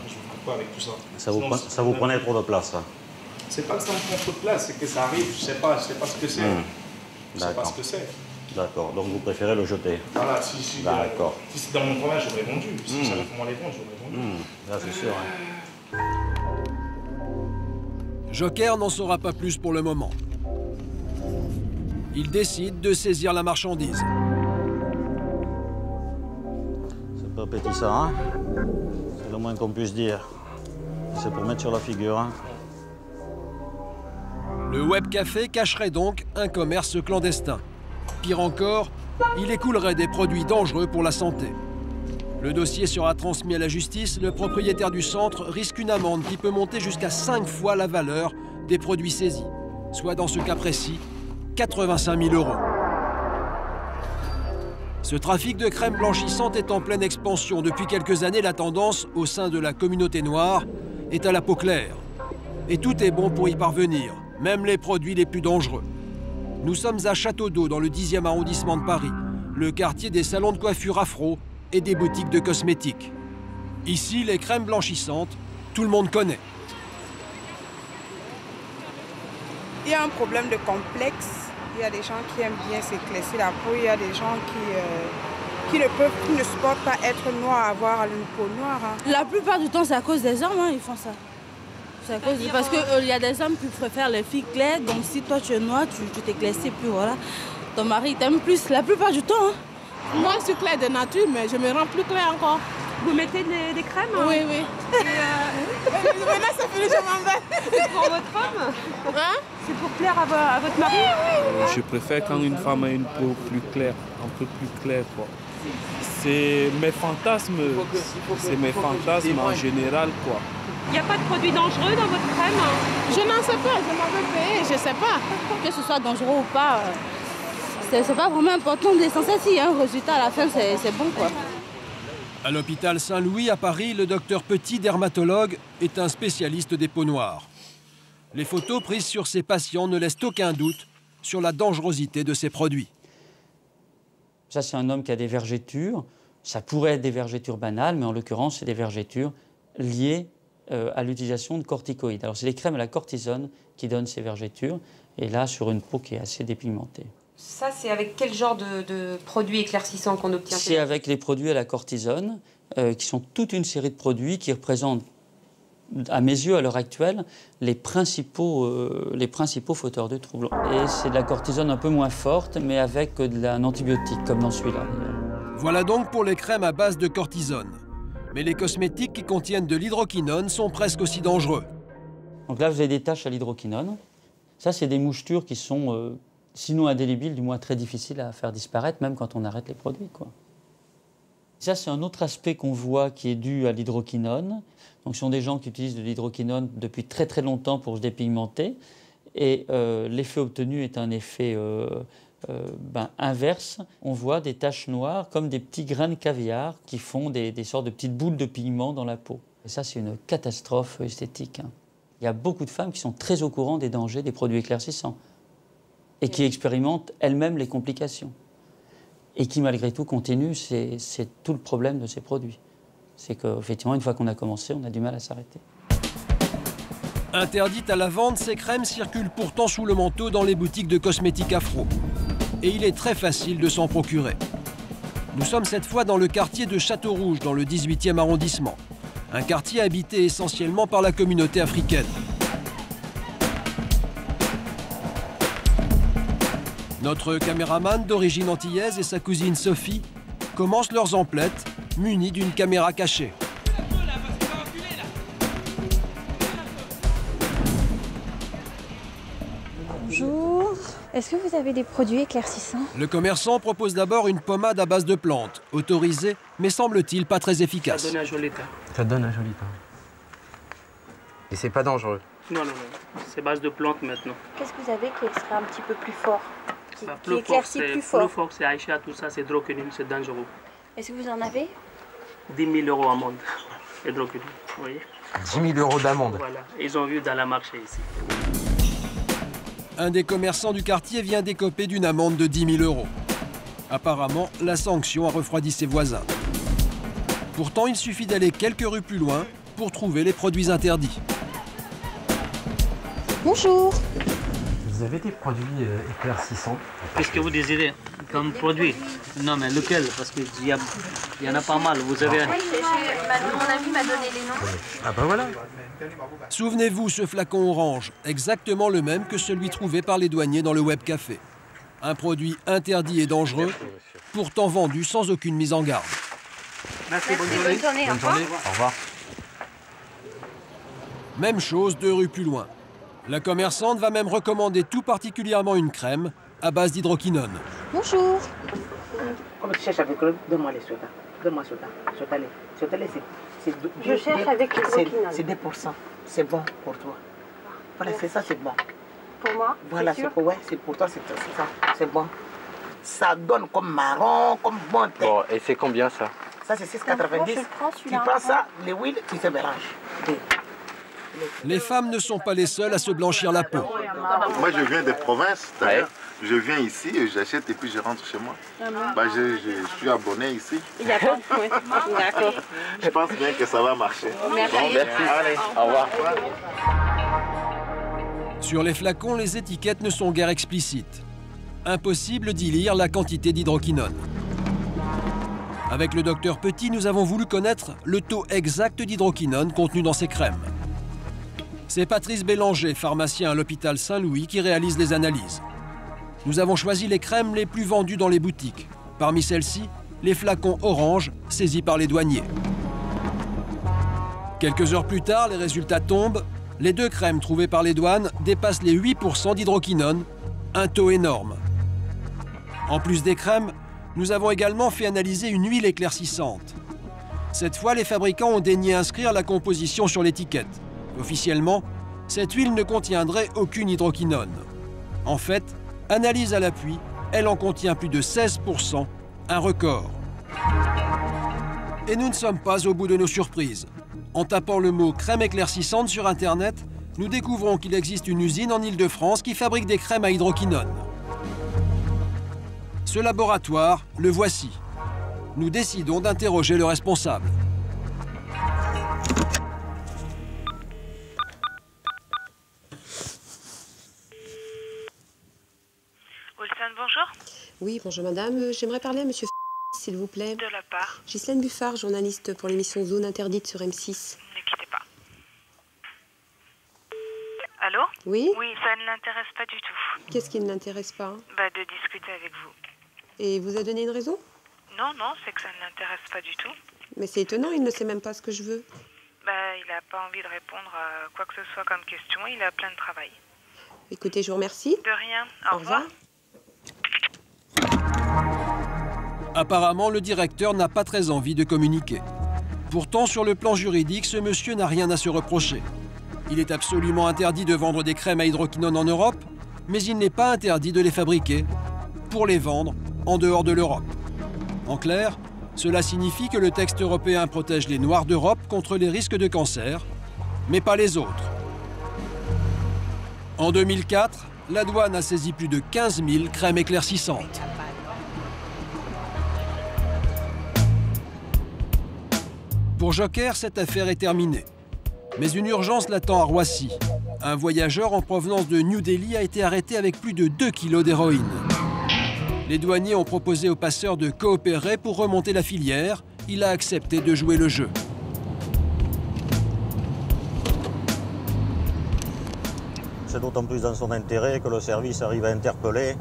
pas avec tout ça. Ça vous prenait trop de place, ça? C'est pas que ça me prend trop de place, c'est que ça arrive, je sais pas ce que c'est. Je sais pas ce que c'est. D'accord, donc vous préférez le jeter? Voilà, si c'est dans mon travail, j'aurais vendu. Si ça comment les vendre, j'aurais vendu. Là, c'est sûr. Hein. Joker n'en saura pas plus pour le moment. Il décide de saisir la marchandise. C'est pas appétissant, hein? C'est le moins qu'on puisse dire. C'est pour mettre sur la figure, hein? Le web café cacherait donc un commerce clandestin. Pire encore, il écoulerait des produits dangereux pour la santé. Le dossier sera transmis à la justice. Le propriétaire du centre risque une amende qui peut monter jusqu'à 5 fois la valeur des produits saisis, soit dans ce cas précis, 85 000 €. Ce trafic de crème blanchissante est en pleine expansion. Depuis quelques années, la tendance au sein de la communauté noire est à la peau claire. Et tout est bon pour y parvenir, même les produits les plus dangereux. Nous sommes à Château d'Eau, dans le 10e arrondissement de Paris, le quartier des salons de coiffure afro et des boutiques de cosmétiques. Ici, les crèmes blanchissantes, tout le monde connaît. Il y a un problème de complexe. Il y a des gens qui aiment bien s'éclaircir la peau. Il y a des gens qui ne supportent pas être noirs, avoir une peau noire. Hein. La plupart du temps, c'est à cause des hommes, hein, ils font ça. Parce qu'il y a des hommes qui préfèrent les filles claires, donc si toi tu es noire, tu t'éclaircis plus, voilà. Ton mari t'aime plus la plupart du temps. Hein. Moi, je suis claire de nature, mais je me rends plus claire encore. Vous mettez des crèmes? Hein? Oui, oui. Maintenant, ça fait je m'en vais. C'est pour votre femme? Hein? C'est pour plaire à votre mari? Je préfère quand une femme a une peau plus claire, un peu plus claire, quoi. C'est mes fantasmes en général, quoi. Il n'y a pas de produits dangereux dans votre crème? Je n'en sais pas, je m'en vais payer, je ne sais pas. Que ce soit dangereux ou pas, c'est pas vraiment important. L'essentiel, s'il y a un résultat à la fin, c'est bon, quoi. À l'hôpital Saint-Louis à Paris, le docteur Petit, dermatologue, est un spécialiste des peaux noires. Les photos prises sur ses patients ne laissent aucun doute sur la dangerosité de ces produits. Ça, c'est un homme qui a des vergetures. Ça pourrait être des vergetures banales, mais en l'occurrence, c'est des vergetures liées à l'utilisation de corticoïdes. Alors, c'est les crèmes à la cortisone qui donnent ces vergetures, et là, sur une peau qui est assez dépigmentée. Ça, c'est avec quel genre de produits éclaircissants qu'on obtient? C'est avec les produits à la cortisone, qui sont toute une série de produits qui représentent, à mes yeux, à l'heure actuelle, les principaux fauteurs de troubles. Et c'est de la cortisone un peu moins forte, mais avec un antibiotique, comme dans celui-là. Voilà donc pour les crèmes à base de cortisone. Mais les cosmétiques qui contiennent de l'hydroquinone sont presque aussi dangereux. Donc là, vous avez des taches à l'hydroquinone. Ça, c'est des mouchetures qui sont, sinon indélébiles, du moins très difficiles à faire disparaître, même quand on arrête les produits, quoi. Ça, c'est un autre aspect qu'on voit qui est dû à l'hydroquinone. Donc, ce sont des gens qui utilisent de l'hydroquinone depuis très très longtemps pour se dépigmenter. Et l'effet obtenu est un effet inverse. On voit des taches noires comme des petits grains de caviar qui font des sortes de petites boules de pigment dans la peau. Et ça, c'est une catastrophe esthétique. Hein. Il y a beaucoup de femmes qui sont très au courant des dangers des produits éclaircissants et qui expérimentent elles-mêmes les complications. Et qui, malgré tout, continuent. C'est tout le problème de ces produits. C'est qu'effectivement, une fois qu'on a commencé, on a du mal à s'arrêter. Interdites à la vente, ces crèmes circulent pourtant sous le manteau dans les boutiques de cosmétiques afro. Et il est très facile de s'en procurer. Nous sommes cette fois dans le quartier de Château-Rouge, dans le 18e arrondissement. Un quartier habité essentiellement par la communauté africaine. Notre caméraman d'origine antillaise et sa cousine Sophie commencent leurs emplettes, munis d'une caméra cachée. Bonjour. Est-ce que vous avez des produits éclaircissants? Le commerçant propose d'abord une pommade à base de plantes, autorisée, mais semble-t-il pas très efficace. Ça donne un joli teint. Ça donne un joli teint. Et c'est pas dangereux? Non, non, non. C'est base de plantes maintenant. Qu'est-ce que vous avez qui serait un petit peu plus fort? Qui éclaircit plus fort, c'est Aïcha, tout ça, c'est hydrocodone, c'est dangereux. Est-ce que vous en avez? 10 000 € amende. Hydrocodone, vous voyez? 10 000 € d'amende. Voilà, ils ont vu dans la marché ici. Un des commerçants du quartier vient d'écoper d'une amende de 10 000 €. Apparemment, la sanction a refroidi ses voisins. Pourtant, il suffit d'aller quelques rues plus loin pour trouver les produits interdits. Bonjour. Vous avez des produits éclaircissants? Qu'est-ce que vous désirez comme produit? Non, mais lequel? Parce qu'il y en a pas mal. Vous avez... Oui, mon ami m'a donné les noms. Ah ben voilà. Souvenez-vous, ce flacon orange, exactement le même que celui trouvé par les douaniers dans le web café. Un produit interdit et dangereux, pourtant vendu sans aucune mise en garde. Merci, bonne journée. Bonne journée, Bonne journée. Au revoir. Même chose 2 rues plus loin. La commerçante va même recommander tout particulièrement une crème à base d'hydroquinone. Bonjour. Comme tu cherches avec eux, donne-moi les sodas. Donne-moi soda. Je cherche avec l'hydroquinone. C'est 2%. C'est bon pour toi. Voilà, c'est ça, c'est bon. Pour moi? Voilà, c'est pour, ouais, c'est pour toi, c'est ça. C'est bon. Ça donne comme marron, comme bon thé. Bon, et c'est combien ça? Ça, c'est 6,90. Tu prends ça, l'huile, tu te mélanges. Les femmes ne sont pas les seules à se blanchir la peau. Moi, je viens des provinces, d'ailleurs. Je viens ici, et j'achète et puis je rentre chez moi. Bah, je suis abonné ici. Il y a pas oui. D'accord. Je pense bien que ça va marcher. Merci. Bon, merci. Allez, au revoir. Sur les flacons, les étiquettes ne sont guère explicites. Impossible d'y lire la quantité d'hydroquinone. Avec le docteur Petit, nous avons voulu connaître le taux exact d'hydroquinone contenu dans ces crèmes. C'est Patrice Bélanger, pharmacien à l'hôpital Saint-Louis, qui réalise les analyses. Nous avons choisi les crèmes les plus vendues dans les boutiques. Parmi celles-ci, les flacons orange saisis par les douaniers. Quelques heures plus tard, les résultats tombent. Les 2 crèmes trouvées par les douanes dépassent les 8% d'hydroquinone, un taux énorme. En plus des crèmes, nous avons également fait analyser une huile éclaircissante. Cette fois, les fabricants ont daigné inscrire la composition sur l'étiquette. Officiellement, cette huile ne contiendrait aucune hydroquinone. En fait, analyse à l'appui, elle en contient plus de 16%, un record. Et nous ne sommes pas au bout de nos surprises. En tapant le mot « crème éclaircissante » sur Internet, nous découvrons qu'il existe une usine en Île-de-France qui fabrique des crèmes à hydroquinone. Ce laboratoire, le voici. Nous décidons d'interroger le responsable. Wilson, bonjour. Oui, bonjour madame. J'aimerais parler à monsieur s'il vous plaît. De la part. Ghislaine Buffard, journaliste pour l'émission Zone Interdite sur M6. Ne quittez pas. Allô? Oui? Oui, ça ne l'intéresse pas du tout. Qu'est-ce qui ne l'intéresse pas? De discuter avec vous. Et vous a donné une raison? Non, c'est que ça ne l'intéresse pas du tout. Mais c'est étonnant, il ne sait même pas ce que je veux. Il n'a pas envie de répondre à quoi que ce soit comme question, il a plein de travail. Écoutez, je vous remercie. De rien, au revoir. Apparemment, le directeur n'a pas très envie de communiquer. Pourtant, sur le plan juridique, ce monsieur n'a rien à se reprocher. Il est absolument interdit de vendre des crèmes à hydroquinone en Europe, mais il n'est pas interdit de les fabriquer pour les vendre en dehors de l'Europe. En clair, cela signifie que le texte européen protège les Noirs d'Europe contre les risques de cancer, mais pas les autres. En 2004, la douane a saisi plus de 15 000 crèmes éclaircissantes. Pour Joker, cette affaire est terminée. Mais une urgence l'attend à Roissy. Un voyageur en provenance de New Delhi a été arrêté avec plus de 2 kilos d'héroïne. Les douaniers ont proposé au passeur de coopérer pour remonter la filière. Il a accepté de jouer le jeu. C'est d'autant plus dans son intérêt que le service arrive à interpeller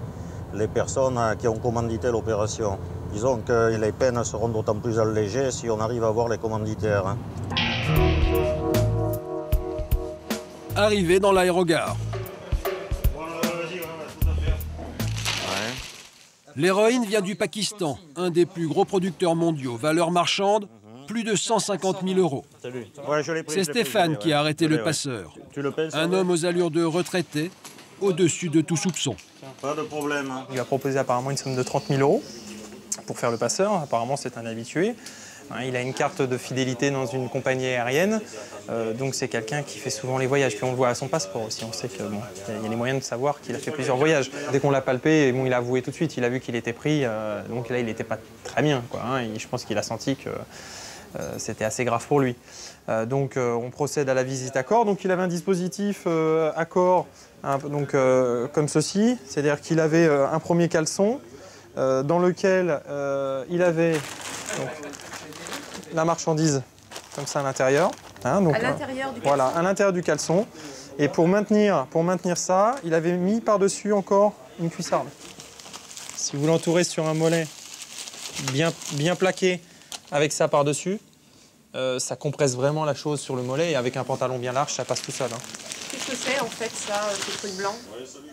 les personnes qui ont commandité l'opération. Disons que les peines seront d'autant plus allégées si on arrive à voir les commanditaires. Arrivé dans l'aérogare. L'héroïne vient du Pakistan, un des plus gros producteurs mondiaux. Valeur marchande, plus de 150 000 euros. C'est Stéphane qui a arrêté le passeur. Un homme aux allures de retraité, au-dessus de tout soupçon. Pas de problème. Il lui a proposé apparemment une somme de 30 000 euros pour faire le passeur. Apparemment, c'est un habitué. Il a une carte de fidélité dans une compagnie aérienne, donc c'est quelqu'un qui fait souvent les voyages. Puis on le voit à son passeport aussi, on sait qu'il y a les moyens de savoir qu'il a fait plusieurs voyages. Dès qu'on l'a palpé, bon, il a avoué tout de suite, il a vu qu'il était pris, donc là il n'était pas très bien, quoi, hein, et je pense qu'il a senti que c'était assez grave pour lui. Donc on procède à la visite à corps. Donc il avait un dispositif à corps comme ceci, c'est-à-dire qu'il avait un premier caleçon dans lequel il avait la marchandise comme ça à l'intérieur. Hein, à l'intérieur du caleçon. Voilà, à l'intérieur du caleçon. Et pour maintenir ça, il avait mis par-dessus encore une cuissarde. Si vous l'entourez sur un mollet bien plaqué avec ça par-dessus, ça compresse vraiment la chose sur le mollet et avec un pantalon bien large, ça passe tout seul. Hein. Qu'est-ce que c'est en fait ça, ce truc blanc?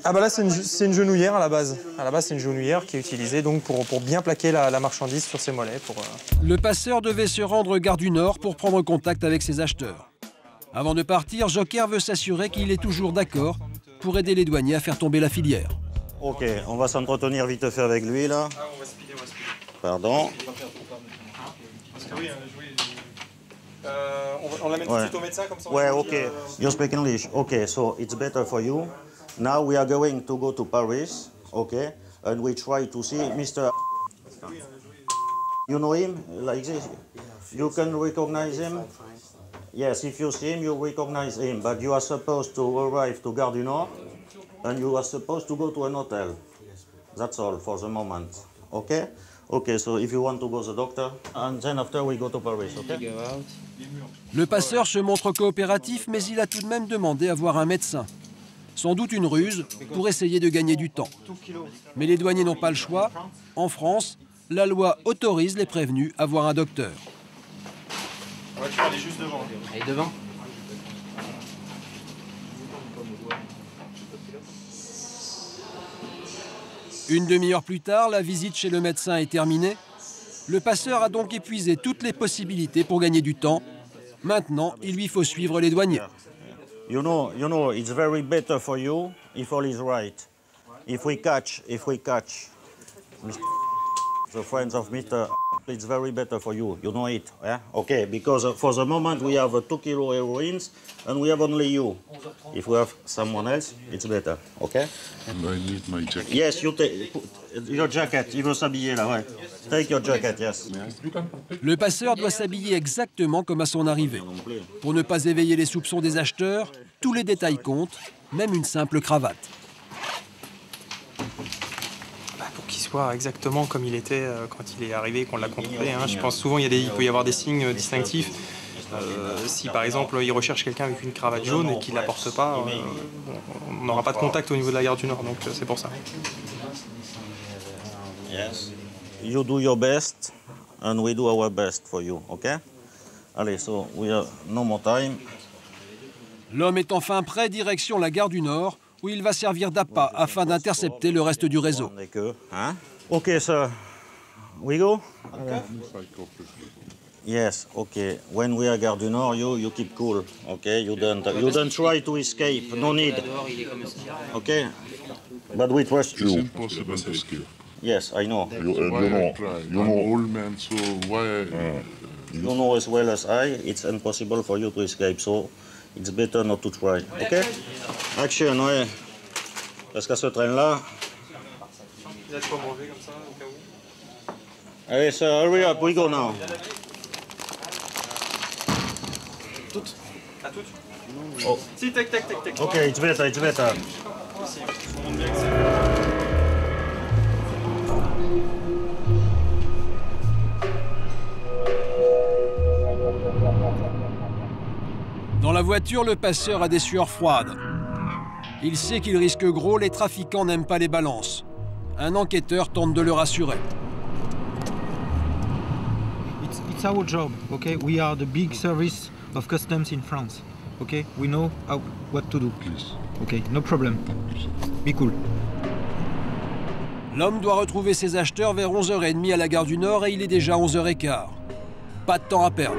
Ah bah là c'est une genouillère à la base. À la base c'est une genouillère qui est utilisée donc pour bien plaquer la marchandise sur ses mollets. Le passeur devait se rendre gare du Nord pour prendre contact avec ses acheteurs. Avant de partir, Joker veut s'assurer qu'il est toujours d'accord pour aider les douaniers à faire tomber la filière. Ok, on va s'entretenir vite fait avec lui là. Ah, on va speeder. Pardon. Parce que oui, on l'amène tout de suite au médecin comme ça. Ouais, ok. You speak English. Okay, so it's better for you. Now we are going to go to Paris, okay, and we try to see Mr. You know him like this? You can recognize him? Yes, if you see him, you recognize him, but you are supposed to arrive to Gare du Nord, and you are supposed to go to an hotel. That's all for the moment, okay? Okay, so if you want to go to the doctor, and then after we go to Paris, okay? Le passeur se montre coopératif, mais il a tout de même demandé à voir un médecin. Sans doute une ruse pour essayer de gagner du temps. Mais les douaniers n'ont pas le choix. En France, la loi autorise les prévenus à voir un docteur. La voiture, elle est juste devant. Elle est devant. Une demi-heure plus tard, la visite chez le médecin est terminée. Le passeur a donc épuisé toutes les possibilités pour gagner du temps. Maintenant, il lui faut suivre les douaniers. You know, it's very better for you if all is right. If we catch the friends of Mr. It's very better for you. You know it, yeah? Okay, because for the moment we have 2 kilo heroines and we have only you. If we have someone else, it's better, okay? And I need my jacket. Yes, you take your jacket. Il veut s'habiller là, ouais. Take your jacket, yes. Le passeur doit s'habiller exactement comme à son arrivée. Pour ne pas éveiller les soupçons des acheteurs, tous les détails comptent, même une simple cravate. Pour qu'il soit exactement comme il était quand il est arrivé, qu'on l'a contrôlé. Hein. Je pense souvent il peut y avoir des signes distinctifs. Si par exemple il recherche quelqu'un avec une cravate jaune et qu'il ne la porte pas, on n'aura pas de contact au niveau de la gare du Nord, donc c'est pour ça. Yes. You do your best and we do our best for you, okay? Allez, so we have no more time. L'homme est enfin prêt, direction la gare du Nord, où il va servir d'appât afin d'intercepter le reste du réseau. Ok, sir. We go? Yes, okay. When we are Gare du Nord, you keep cool, okay? You don't try to escape, no need. Okay? But we trust you. It's impossible to escape. Yes, I know. You know, I'm old man, so why? You know as well as I, it's impossible for you to escape, so it's better not to try, okay? Action, ouais. Parce qu'à ce train-là... Il y a de quoi manger comme ça, au cas où. Allez, sir, hurry up, we go now. Toutes? À toutes? Oh. Sì, tek. Ok, it's better, it's better. Dans la voiture, le passeur a des sueurs froides. Il sait qu'il risque gros, les trafiquants n'aiment pas les balances. Un enquêteur tente de le rassurer. It's our job, okay? We are the big service of customs in France, okay? We know what to do. Okay, no problem. Be cool. L'homme doit retrouver ses acheteurs vers 11h30 à la gare du Nord et il est déjà 11h15. Pas de temps à perdre.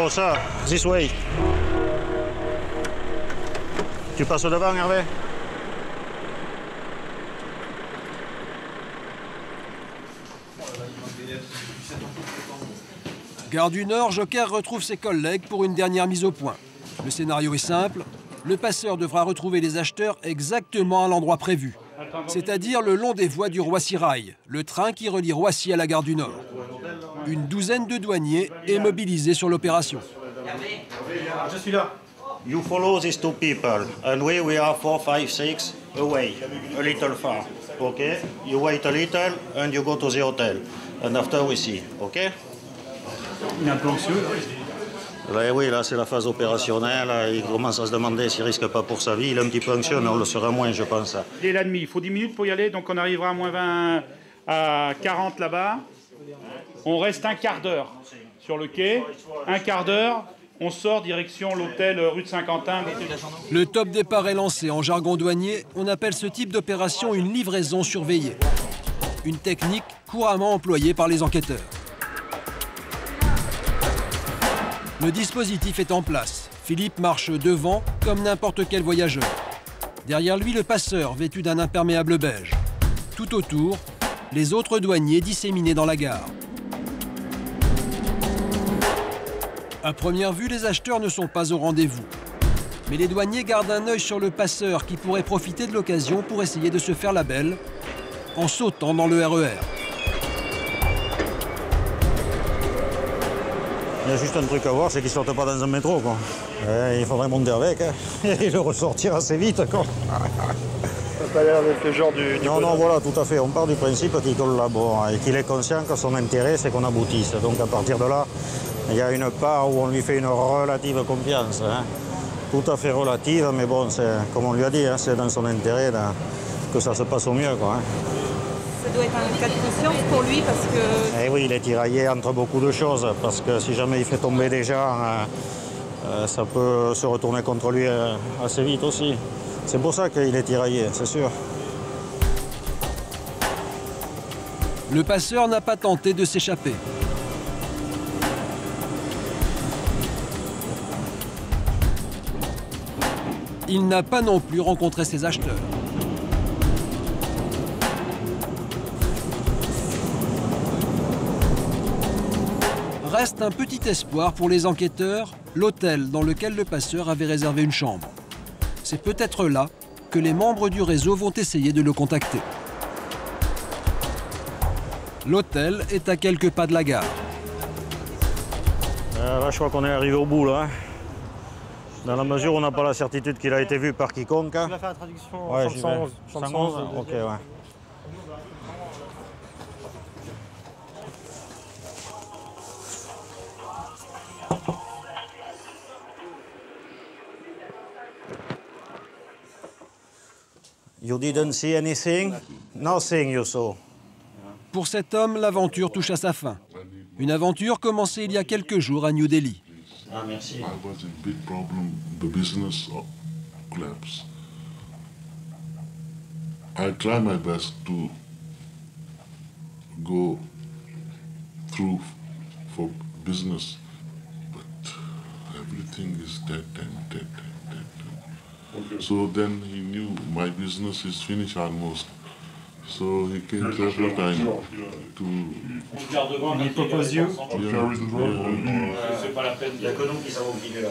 Oh ça, this way. Tu passes devant, Hervé? Gare du Nord, Joker retrouve ses collègues pour une dernière mise au point. Le scénario est simple. Le passeur devra retrouver les acheteurs exactement à l'endroit prévu. C'est-à-dire le long des voies du Roissy Rail, le train qui relie Roissy à la gare du Nord. Une douzaine de douaniers est mobilisée sur l'opération. Je suis là. You follow these two people, and we are 4, 5, 6 away, a little far. Okay? You wait a little, and you go to the hotel. And after we see, okay? Il est un peu anxieux. Ben oui, là c'est la phase opérationnelle, il commence à se demander s'il risque pas pour sa vie, il est un petit peu anxieux, mais on le sera moins, je pense. Il est là demi, il faut 10 minutes pour y aller, donc on arrivera à moins 20 à 40 là-bas. On reste un quart d'heure sur le quai, un quart d'heure, on sort direction l'hôtel rue de Saint-Quentin. Le top départ est lancé. En jargon douanier, on appelle ce type d'opération une livraison surveillée. Une technique couramment employée par les enquêteurs. Le dispositif est en place. Philippe marche devant comme n'importe quel voyageur. Derrière lui, le passeur vêtu d'un imperméable beige. Tout autour, les autres douaniers disséminés dans la gare. À première vue, les acheteurs ne sont pas au rendez-vous. Mais les douaniers gardent un œil sur le passeur qui pourrait profiter de l'occasion pour essayer de se faire la belle en sautant dans le RER. Il y a juste un truc à voir, c'est qu'il ne sorte pas dans un métro, quoi. Il faudrait monter avec, hein, et le ressortir assez vite, quoi. Ça n'a pas l'air d'être le genre du Non, non, voilà, tout à fait. On part du principe qu'il collabore et qu'il est conscient que son intérêt, c'est qu'on aboutisse. Donc à partir de là, il y a une part où on lui fait une relative confiance. Hein. Tout à fait relative, mais bon, comme on lui a dit, hein, c'est dans son intérêt que ça se passe au mieux, quoi. Hein. Ça doit être un cas de conscience pour lui parce que... Eh oui, il est tiraillé entre beaucoup de choses, parce que si jamais il fait tomber des gens, ça peut se retourner contre lui assez vite aussi. C'est pour ça qu'il est tiraillé, c'est sûr. Le passeur n'a pas tenté de s'échapper. Il n'a pas non plus rencontré ses acheteurs. Reste un petit espoir pour les enquêteurs, l'hôtel dans lequel le passeur avait réservé une chambre. C'est peut-être là que les membres du réseau vont essayer de le contacter. L'hôtel est à quelques pas de la gare. Là, je crois qu'on est arrivé au bout, là. Dans la mesure où on n'a pas la certitude qu'il a été vu par quiconque. Tu vas faire la traduction ouais, 111. 111, ok, ouais. You didn't see anything? Nothing you saw. Pour cet homme, l'aventure touche à sa fin. Une aventure commencée il y a quelques jours à New Delhi. Ah, merci. I was in big problem. The business collapsed. I try my best to go through for business, but everything is dead. Okay. So then he knew my business is finished almost. So he came several times to... Il propose you. C'est pas la peine. Il n'y a que nous qui savons guider là.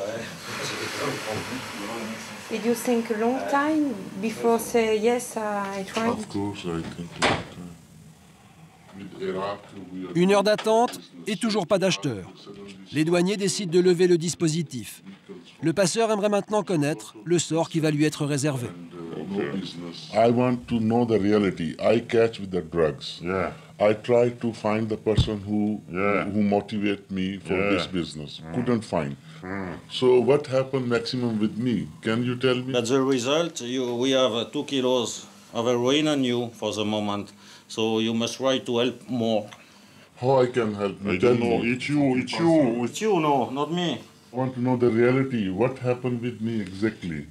Did you think a long time before say yes, I tried? Of course, I think long time. With Iraq, we are... 1 heure d'attente et toujours pas d'acheteur. Les douaniers décident de lever le dispositif. Le passeur aimerait maintenant connaître le sort qui va lui être réservé. I want to know the reality. I catch with the drugs. Yeah. I try to find the person who motivate me for this business. Couldn't find. So what happened maximum with me? Can you tell me? As a result, we have 2 kilos of heroin on you for the moment. So you must try to help more. How I can help me? Tell me. It's you, no, not me. I want to know the reality. What happened with me exactly?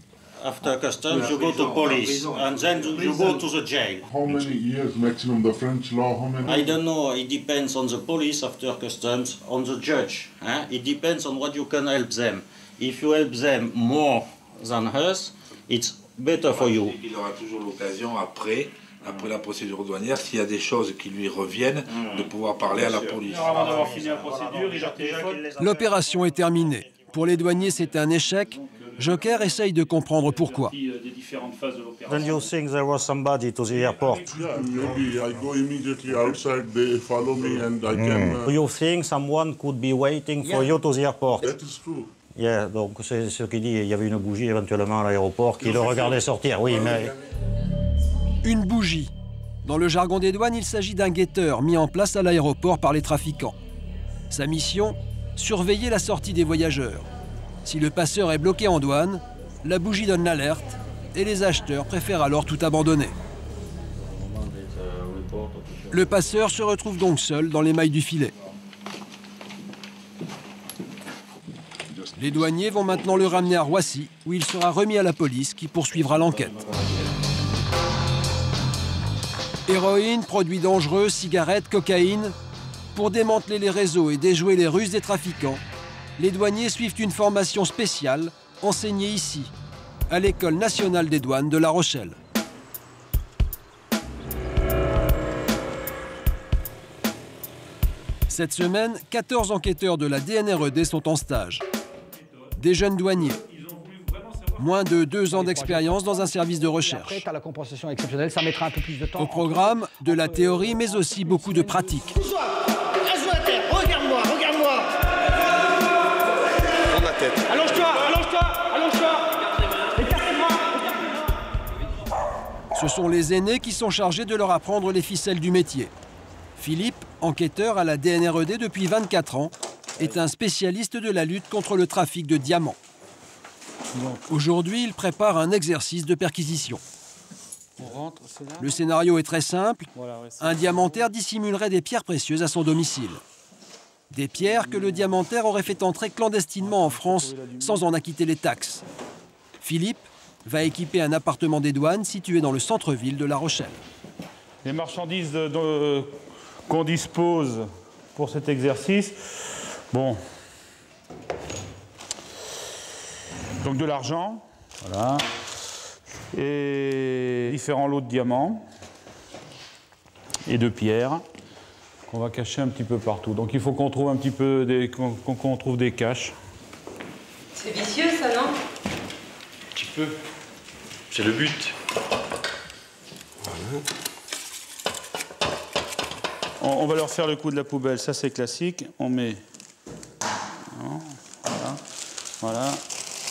After customs, you go to police, and then you go to the jail. How many years maximum? The French law, how many? I don't know. It depends on the police after customs, on the judge. It depends on what you can help them. If you help them more than us, it's better for you. Il aura toujours l'occasion après la procédure douanière, s'il y a des choses qui lui reviennent, de pouvoir parler à la police. Avant d'avoir fini la procédure, il a téléphone. L'opération est terminée. Pour les douaniers, c'est un échec. Joker essaye de comprendre pourquoi. Then you think there was somebody to the airport? Yeah, maybe I go immediately outside, they follow me and I can... Do you think someone could be waiting for you to the airport? That is true. Yeah, donc c'est ce qu'il dit. Il y avait une bougie éventuellement à l'aéroport qui le regardait sortir. Oui, mais... Une bougie. Dans le jargon des douanes, il s'agit d'un guetteur mis en place à l'aéroport par les trafiquants. Sa mission, surveiller la sortie des voyageurs. Si le passeur est bloqué en douane, la bougie donne l'alerte et les acheteurs préfèrent alors tout abandonner. Le passeur se retrouve donc seul dans les mailles du filet. Les douaniers vont maintenant le ramener à Roissy, où il sera remis à la police qui poursuivra l'enquête. Héroïne, produits dangereux, cigarettes, cocaïne. Pour démanteler les réseaux et déjouer les ruses des trafiquants, les douaniers suivent une formation spéciale enseignée ici, à l'École nationale des douanes de La Rochelle. Cette semaine, 14 enquêteurs de la DNRED sont en stage. Des jeunes douaniers. Moins de 2 ans d'expérience dans un service de recherche. Après, tu as la compensation exceptionnelle, ça mettra un peu plus de temps. Au programme, de la théorie, mais aussi beaucoup de pratique. Reste à terre, regarde-moi, regarde-moi. Prends la tête. Allonge-toi, allonge-toi, allonge-toi. Écartez-moi. Ce sont les aînés qui sont chargés de leur apprendre les ficelles du métier. Philippe, enquêteur à la DNRED depuis 24 ans, est un spécialiste de la lutte contre le trafic de diamants. Aujourd'hui, il prépare un exercice de perquisition. Le scénario est très simple. Un diamantaire dissimulerait des pierres précieuses à son domicile. Des pierres que le diamantaire aurait fait entrer clandestinement en France sans en acquitter les taxes. Philippe va équiper un appartement des douanes situé dans le centre-ville de La Rochelle. Les marchandises qu'on dispose pour cet exercice, bon... Donc de l'argent, voilà, et différents lots de diamants et de pierres qu'on va cacher un petit peu partout. Donc il faut qu'on trouve un petit peu qu'on trouve des caches. C'est vicieux ça, non? Un petit peu. C'est le but. Voilà. On va leur faire le coup de la poubelle, ça c'est classique. On met... Voilà. Voilà.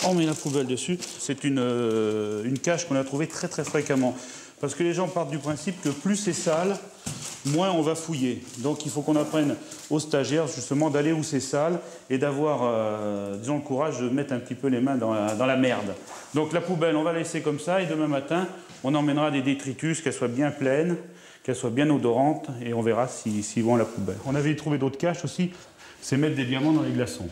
On met la poubelle dessus. C'est une cache qu'on a trouvée très très fréquemment. Parce que les gens partent du principe que plus c'est sale, moins on va fouiller. Donc il faut qu'on apprenne aux stagiaires justement d'aller où c'est sale et d'avoir, disons, le courage de mettre un petit peu les mains dans la merde. Donc la poubelle, on va la laisser comme ça et demain matin, on emmènera des détritus, qu'elles soient bien pleines, qu'elles soient bien odorantes et on verra s'ils vont à la poubelle. On avait trouvé d'autres caches aussi, c'est mettre des diamants dans les glaçons.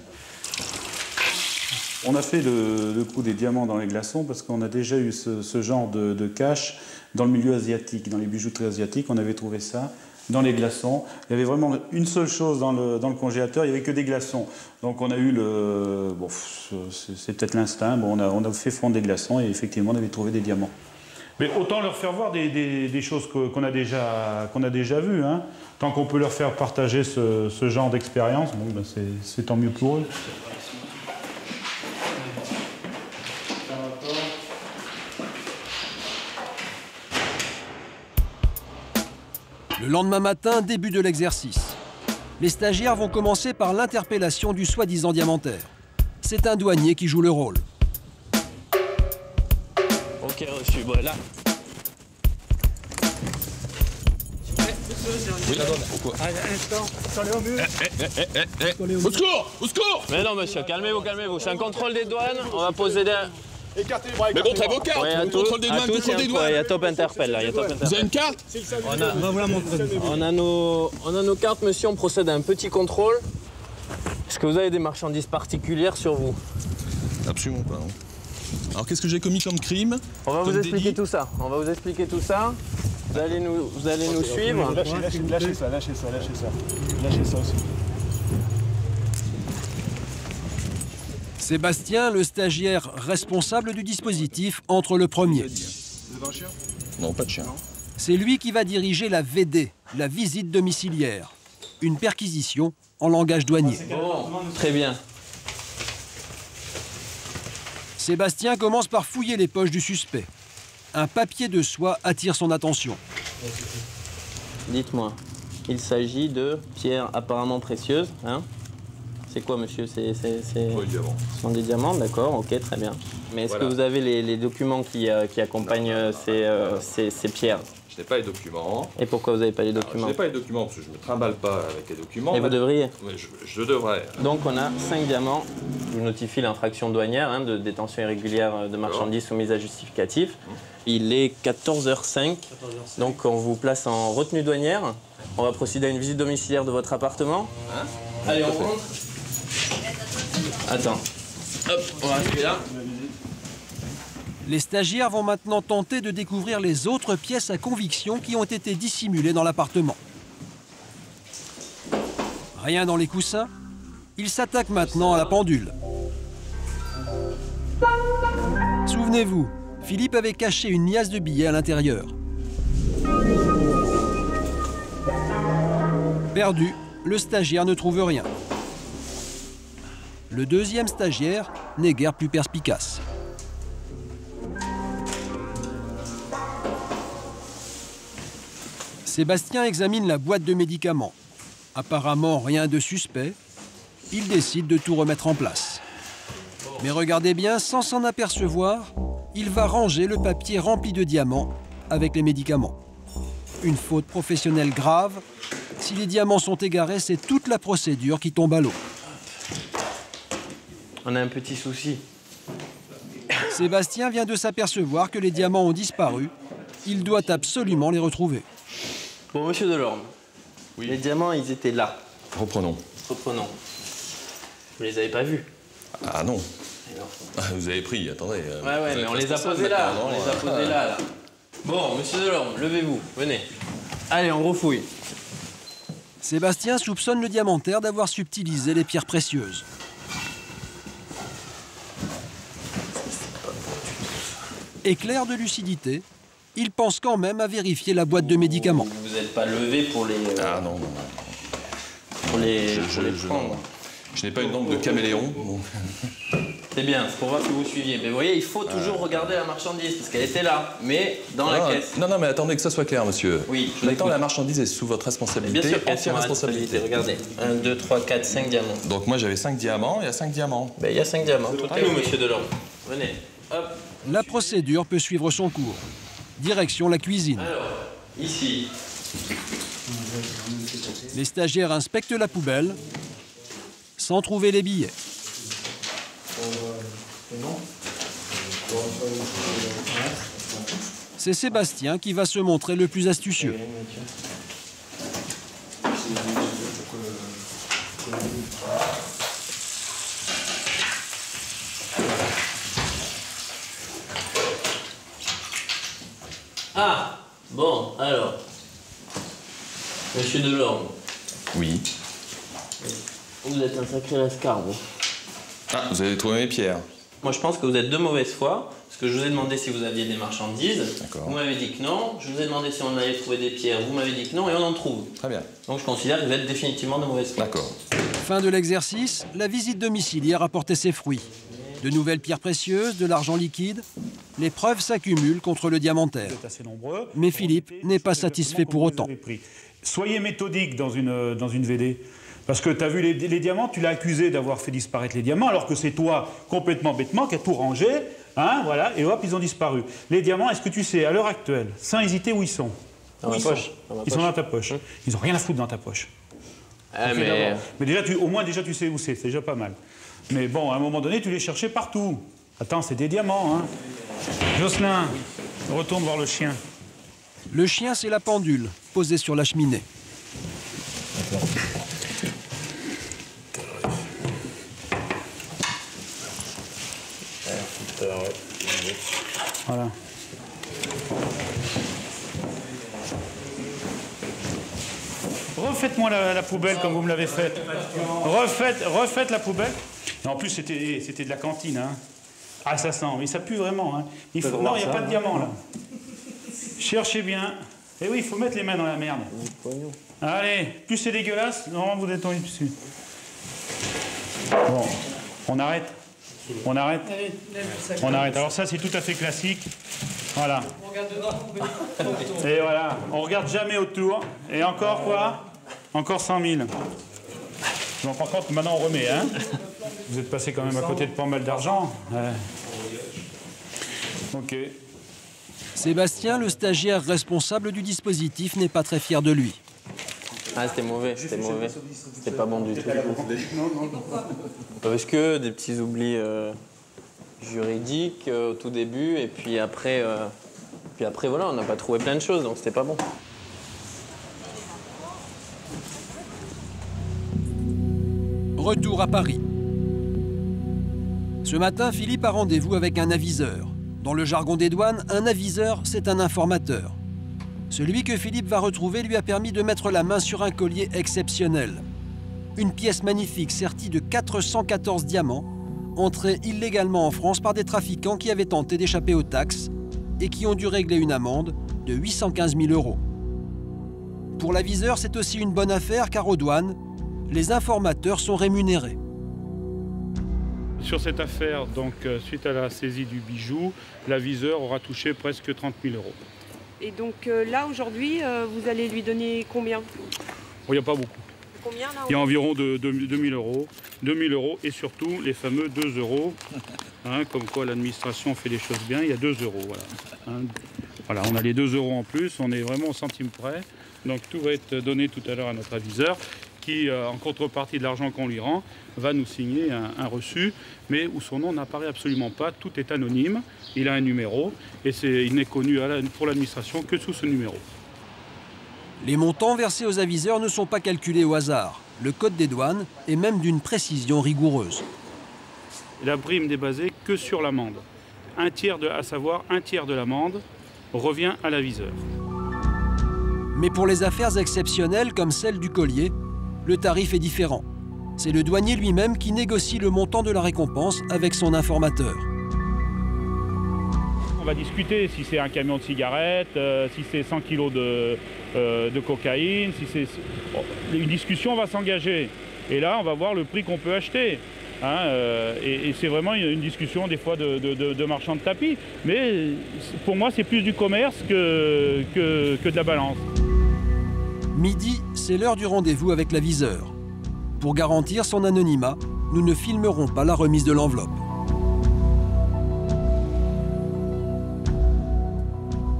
On a fait le coup des diamants dans les glaçons parce qu'on a déjà eu ce genre de cache dans le milieu asiatique, dans les bijouteries asiatiques. On avait trouvé ça dans les glaçons. Il y avait vraiment une seule chose dans le congélateur, il n'y avait que des glaçons. Donc on a eu bon, c'est peut-être l'instinct, bon, on a fait fondre des glaçons et effectivement on avait trouvé des diamants. Mais autant leur faire voir des choses qu'on a déjà vues. Hein. Tant qu'on peut leur faire partager ce genre d'expérience, bon, ben c'est tant mieux pour eux. Le lendemain matin, début de l'exercice. Les stagiaires vont commencer par l'interpellation du soi-disant diamantaire. C'est un douanier qui joue le rôle. Ok, reçu, voilà. Oui, pourquoi? Un instant, attendez au mur. Au secours! Au secours! Mais non, monsieur, calmez-vous, calmez-vous. C'est un contrôle des douanes. On va poser des... Écartez les bras, mais montrez vos cartes! Ouais, contrôle des douanes, contrôle des douanes! Il y a Top Interpel là, il y a Top Interpel. Vous avez une carte? On va vous la montrer. On a nos cartes, monsieur, on procède à un petit contrôle. Est-ce que vous avez des marchandises particulières sur vous? Absolument pas. Hein. Alors qu'est-ce que j'ai commis comme crime? On va vous expliquer tout ça. On va vous expliquer tout ça. Vous allez nous suivre. Lâchez ça aussi. Sébastien, le stagiaire responsable du dispositif, entre le premier. Vous avez un chien? Non, pas de chien. C'est lui qui va diriger la VD, la visite domiciliaire. Une perquisition en langage douanier. Bon, très bien. Sébastien commence par fouiller les poches du suspect. Un papier de soie attire son attention. Dites-moi, il s'agit de pierres apparemment précieuses, hein? C'est quoi, monsieur? C'est des diamants. Ce sont des diamants, d'accord, ok, très bien. Mais est-ce que vous avez les documents qui accompagnent ces pierres? Je n'ai pas les documents. Et pourquoi vous n'avez pas les documents? Je n'ai pas les documents parce que je ne me trimballe pas avec les documents. Et vous devriez? Oui, je devrais. Donc on a 5 diamants. Je vous notifie l'infraction douanière hein, de détention irrégulière de marchandises soumises à justificatif. Il est 14h05, donc on vous place en retenue douanière. On va procéder à une visite domiciliaire de votre appartement. Hein? Allez, on rentre. Attends. Hop, on va rester là. Les stagiaires vont maintenant tenter de découvrir les autres pièces à conviction qui ont été dissimulées dans l'appartement. Rien dans les coussins. Ils s'attaquent maintenant à la pendule. Souvenez-vous, Philippe avait caché une liasse de billets à l'intérieur. Perdu, le stagiaire ne trouve rien. Le deuxième stagiaire n'est guère plus perspicace. Sébastien examine la boîte de médicaments. Apparemment rien de suspect. Il décide de tout remettre en place. Mais regardez bien, sans s'en apercevoir, il va ranger le papier rempli de diamants avec les médicaments. Une faute professionnelle grave. Si les diamants sont égarés, c'est toute la procédure qui tombe à l'eau. On a un petit souci. Sébastien vient de s'apercevoir que les diamants ont disparu. Il doit absolument les retrouver. Bon, monsieur Delorme, oui. Les diamants, ils étaient là. Reprenons. Reprenons. Vous les avez pas vus? Ah non. Vous avez pris, attendez. Ouais, mais on les a posés là. On les a posés là. Bon, monsieur Delorme, levez-vous, venez. Allez, on refouille. Sébastien soupçonne le diamantaire d'avoir subtilisé les pierres précieuses. Éclair de lucidité, il pense quand même à vérifier la boîte de médicaments. Vous n'êtes pas levé pour les... Ah non. Pour les prendre. Je n'ai pas une lampe de caméléon. Bon. C'est bien, c'est pour voir que vous suiviez. Mais vous voyez, il faut toujours regarder la marchandise, parce qu'elle était là, mais dans la caisse. Non, mais attendez que ça soit clair, monsieur. Oui, maintenant, la marchandise est sous votre responsabilité. Bien sûr qu'elle est sous ma responsabilité. Regardez, 1, 2, 3, 4, 5 diamants. Donc moi, j'avais 5 diamants, il y a 5 diamants. Ben, il y a 5 diamants. Tout à nous, monsieur Delorme. Venez, hop. La procédure peut suivre son cours. Direction la cuisine. Alors, ici. Les stagiaires inspectent la poubelle sans trouver les billets. C'est Sébastien qui va se montrer le plus astucieux. Ah, bon, alors. Monsieur Delorme. Oui. Vous êtes un sacré lascar, vous. Ah, vous avez trouvé mes pierres. Moi, je pense que vous êtes de mauvaise foi, parce que je vous ai demandé si vous aviez des marchandises. Vous m'avez dit que non. Je vous ai demandé si on allait trouver des pierres. Vous m'avez dit que non, et on en trouve. Très bien. Donc, je considère que vous êtes définitivement de mauvaise foi. D'accord. Fin de l'exercice, la visite domiciliaire a porté ses fruits. De nouvelles pierres précieuses, de l'argent liquide. Les preuves s'accumulent contre le diamantaire. Mais Philippe n'est pas satisfait pour autant. Soyez méthodique dans une VD. Parce que tu as vu les diamants, tu l'as accusé d'avoir fait disparaître les diamants, alors que c'est toi, complètement bêtement, qui as tout rangé, hein, voilà, et hop, ils ont disparu. Les diamants, est-ce que tu sais, à l'heure actuelle, sans hésiter, où ils sont? Dans ma poche. Ils sont dans ta poche. Ils n'ont rien à foutre dans ta poche. Mais déjà, au moins, déjà, tu sais où c'est déjà pas mal. Mais bon, à un moment donné, tu les cherchais partout. Attends, c'est des diamants, hein. Jocelyn, retourne voir le chien. Le chien, c'est la pendule, posée sur la cheminée. Voilà. Refaites-moi la poubelle comme vous me l'avez faite. Refaites la poubelle. Et en plus, c'était de la cantine. Hein. Ah, ça sent, mais ça pue vraiment. Hein. Non, il n'y a pas de diamant là. Cherchez bien. Et oui, il faut mettre les mains dans la merde. Allez, plus c'est dégueulasse, normalement vous détendez dessus. Bon, on arrête. On arrête. On arrête. Alors ça, c'est tout à fait classique. Voilà. Et voilà, on regarde jamais autour. Et encore quoi? Encore 100 000. Je m'en rends compte que maintenant on remet, hein. Vous êtes passé quand même à côté de pas mal d'argent. Ouais. Ok. Sébastien, le stagiaire responsable du dispositif, n'est pas très fier de lui. Ah, c'était mauvais, c'était mauvais. C'était pas bon du tout. Parce que des petits oublis juridiques au tout début, et puis après voilà, on n'a pas trouvé plein de choses, donc c'était pas bon. Retour à Paris. Ce matin, Philippe a rendez-vous avec un aviseur. Dans le jargon des douanes, un aviseur, c'est un informateur. Celui que Philippe va retrouver lui a permis de mettre la main sur un collier exceptionnel. Une pièce magnifique sertie de 414 diamants, entrée illégalement en France par des trafiquants qui avaient tenté d'échapper aux taxes et qui ont dû régler une amende de 815 000 €. Pour l'aviseur, c'est aussi une bonne affaire car aux douanes, les informateurs sont rémunérés. Sur cette affaire, donc, suite à la saisie du bijou, l'aviseur aura touché presque 30 000 €. Et donc là, aujourd'hui, vous allez lui donner combien? Il n'y a pas beaucoup. Combien, là, il y a environ 2 000 €. 2 000 € et surtout les fameux 2 €. Hein, comme quoi l'administration fait les choses bien, il y a 2 €. Voilà. Hein, voilà, on a les 2 € en plus, on est vraiment au centime près. Donc tout va être donné tout à l'heure à notre aviseur qui, en contrepartie de l'argent qu'on lui rend, va nous signer un reçu, mais où son nom n'apparaît absolument pas, tout est anonyme, il a un numéro, et il n'est connu pour l'administration que sous ce numéro. Les montants versés aux aviseurs ne sont pas calculés au hasard. Le code des douanes est même d'une précision rigoureuse. La prime n'est basée que sur l'amende. À savoir un tiers de l'amende revient à l'aviseur. Mais pour les affaires exceptionnelles comme celle du collier, le tarif est différent. C'est le douanier lui-même qui négocie le montant de la récompense avec son informateur. On va discuter si c'est un camion de cigarettes, si c'est 100 kilos de cocaïne, si c'est... Une discussion va s'engager. Et là, on va voir le prix qu'on peut acheter. Hein, et c'est vraiment une discussion des fois de marchands de tapis. Mais pour moi, c'est plus du commerce que de la balance. Midi, c'est l'heure du rendez-vous avec l'aviseur. Pour garantir son anonymat, nous ne filmerons pas la remise de l'enveloppe.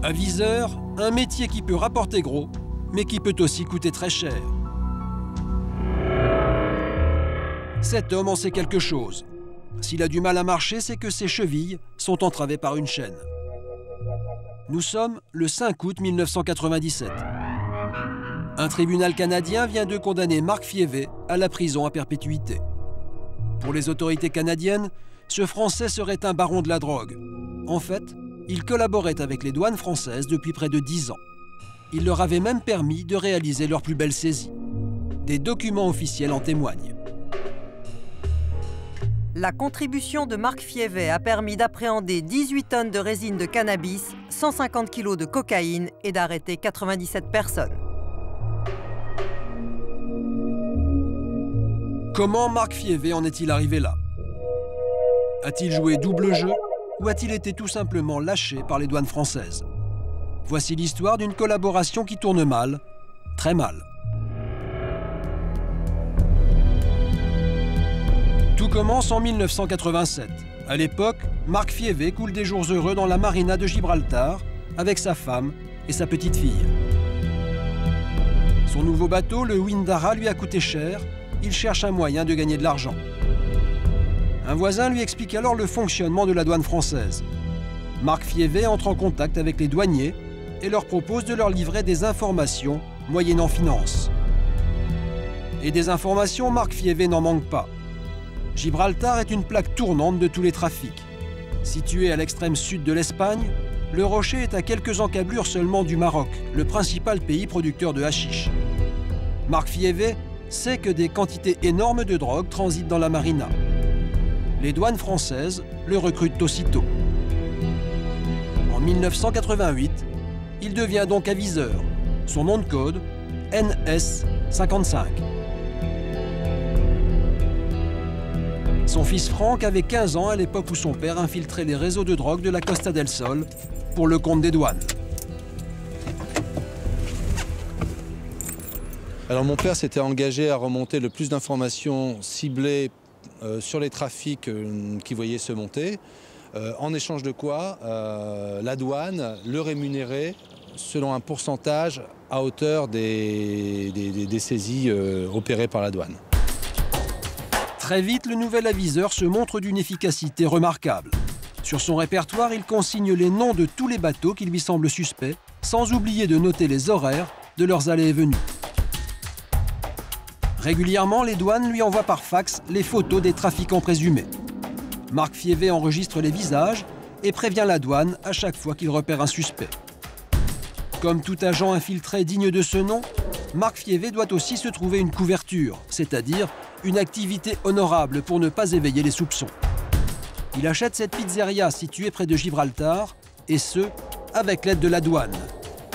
Aviseur, un métier qui peut rapporter gros, mais qui peut aussi coûter très cher. Cet homme en sait quelque chose. S'il a du mal à marcher, c'est que ses chevilles sont entravées par une chaîne. Nous sommes le 5 août 1997. Un tribunal canadien vient de condamner Marc Fievé à la prison à perpétuité. Pour les autorités canadiennes, ce Français serait un baron de la drogue. En fait, il collaborait avec les douanes françaises depuis près de 10 ans. Il leur avait même permis de réaliser leur plus belle saisie. Des documents officiels en témoignent. la contribution de Marc Fievet a permis d'appréhender 18 tonnes de résine de cannabis, 150 kg de cocaïne et d'arrêter 97 personnes. Comment Marc Fievet en est-il arrivé là? A-t-il joué double jeu ou a-t-il été tout simplement lâché par les douanes françaises? Voici l'histoire d'une collaboration qui tourne mal, très mal. Tout commence en 1987. À l'époque, Marc Fievet coule des jours heureux dans la marina de Gibraltar avec sa femme et sa petite fille. Son nouveau bateau, le Windara, lui a coûté cher. Il cherche un moyen de gagner de l'argent. Un voisin lui explique alors le fonctionnement de la douane française. Marc Fievet entre en contact avec les douaniers et leur propose de leur livrer des informations moyennant finance. Et des informations, Marc Fievet n'en manque pas. Gibraltar est une plaque tournante de tous les trafics. Situé à l'extrême sud de l'Espagne, le Rocher est à quelques encablures seulement du Maroc, le principal pays producteur de hashish. Marc Fievet sait que des quantités énormes de drogue transitent dans la marina. Les douanes françaises le recrutent aussitôt. En 1988, il devient donc aviseur. Son nom de code, NS55. Son fils Franck avait 15 ans à l'époque où son père infiltrait les réseaux de drogue de la Costa del Sol pour le compte des douanes. Alors mon père s'était engagé à remonter le plus d'informations ciblées sur les trafics qu'il voyait se monter, en échange de quoi la douane le rémunérait selon un pourcentage à hauteur des saisies opérées par la douane. Très vite, le nouvel aviseur se montre d'une efficacité remarquable. Sur son répertoire, il consigne les noms de tous les bateaux qui lui semblent suspects, sans oublier de noter les horaires de leurs allées et venues. Régulièrement, les douanes lui envoient par fax les photos des trafiquants présumés. Marc Fievet enregistre les visages et prévient la douane à chaque fois qu'il repère un suspect. Comme tout agent infiltré digne de ce nom, Marc Fievet doit aussi se trouver une couverture, c'est-à-dire une activité honorable pour ne pas éveiller les soupçons. Il achète cette pizzeria située près de Gibraltar, et ce, avec l'aide de la douane,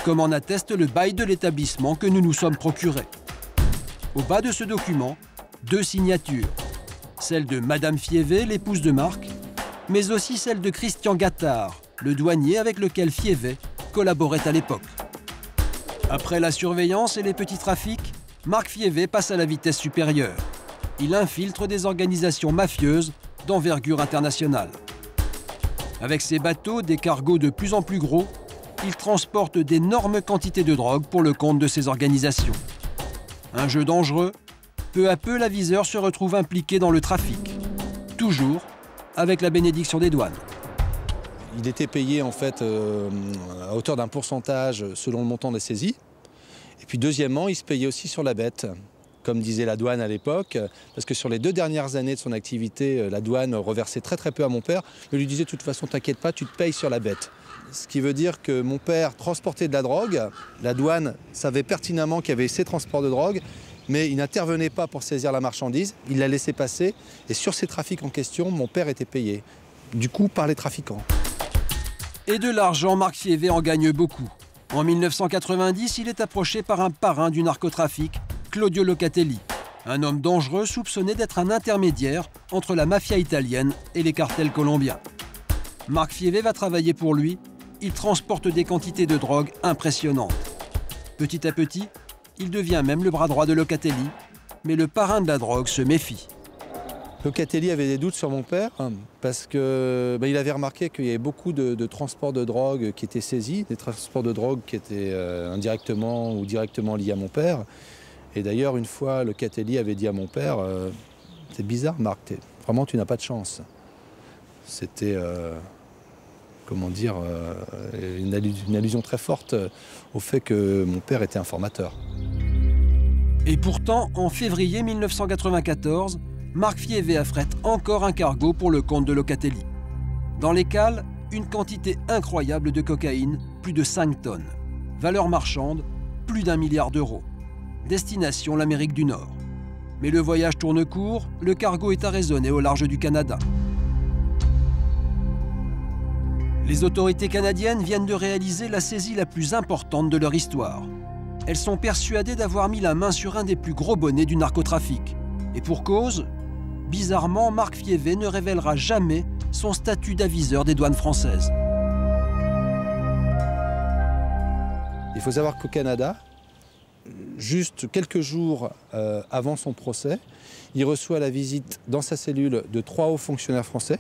comme en atteste le bail de l'établissement que nous nous sommes procurés. Au bas de ce document, 2 signatures, celle de Madame Fievet, l'épouse de Marc, mais aussi celle de Christian Gattard, le douanier avec lequel Fievet collaborait à l'époque. Après la surveillance et les petits trafics, Marc Fievet passe à la vitesse supérieure. Il infiltre des organisations mafieuses d'envergure internationale. Avec ses bateaux, des cargos de plus en plus gros, il transporte d'énormes quantités de drogue pour le compte de ces organisations. Un jeu dangereux, peu à peu l'aviseur se retrouve impliqué dans le trafic. Toujours avec la bénédiction des douanes. Il était payé en fait à hauteur d'un pourcentage selon le montant des saisies. Et puis deuxièmement, il se payait aussi sur la bête, comme disait la douane à l'époque, parce que sur les 2 dernières années de son activité, la douane reversait très peu à mon père. Il lui disait de toute façon, t'inquiète pas, tu te payes sur la bête. Ce qui veut dire que mon père transportait de la drogue, la douane savait pertinemment qu'il y avait ces transports de drogue, mais il n'intervenait pas pour saisir la marchandise, il la laissait passer, et sur ces trafics en question, mon père était payé, du coup par les trafiquants. Et de l'argent, Marc Fievet en gagne beaucoup. En 1990, il est approché par un parrain du narcotrafic, Claudio Locatelli, un homme dangereux soupçonné d'être un intermédiaire entre la mafia italienne et les cartels colombiens. Marc Fievet va travailler pour lui, il transporte des quantités de drogue impressionnantes. Petit à petit, il devient même le bras droit de Locatelli, mais le parrain de la drogue se méfie. Locatelli avait des doutes sur mon père parce qu'il avait remarqué qu'il y avait beaucoup de transports de drogue qui étaient saisis, des transports de drogue qui étaient indirectement ou directement liés à mon père. Et d'ailleurs, une fois, Locatelli avait dit à mon père « C'est bizarre, Marc, vraiment tu n'as pas de chance ». C'était, une allusion très forte au fait que mon père était informateur. Et pourtant, en février 1994, Marc Fievet affrète encore un cargo pour le compte de Locatelli. Dans les cales, une quantité incroyable de cocaïne, plus de 5 tonnes. Valeur marchande, plus d'1 milliard d'euros. Destination l'Amérique du Nord. Mais le voyage tourne court, le cargo est arraisonné au large du Canada. Les autorités canadiennes viennent de réaliser la saisie la plus importante de leur histoire. Elles sont persuadées d'avoir mis la main sur un des plus gros bonnets du narcotrafic. Et pour cause, bizarrement, Marc Fievé ne révélera jamais son statut d'aviseur des douanes françaises. Il faut savoir qu'au Canada, juste quelques jours avant son procès, il reçoit la visite dans sa cellule de 3 hauts fonctionnaires français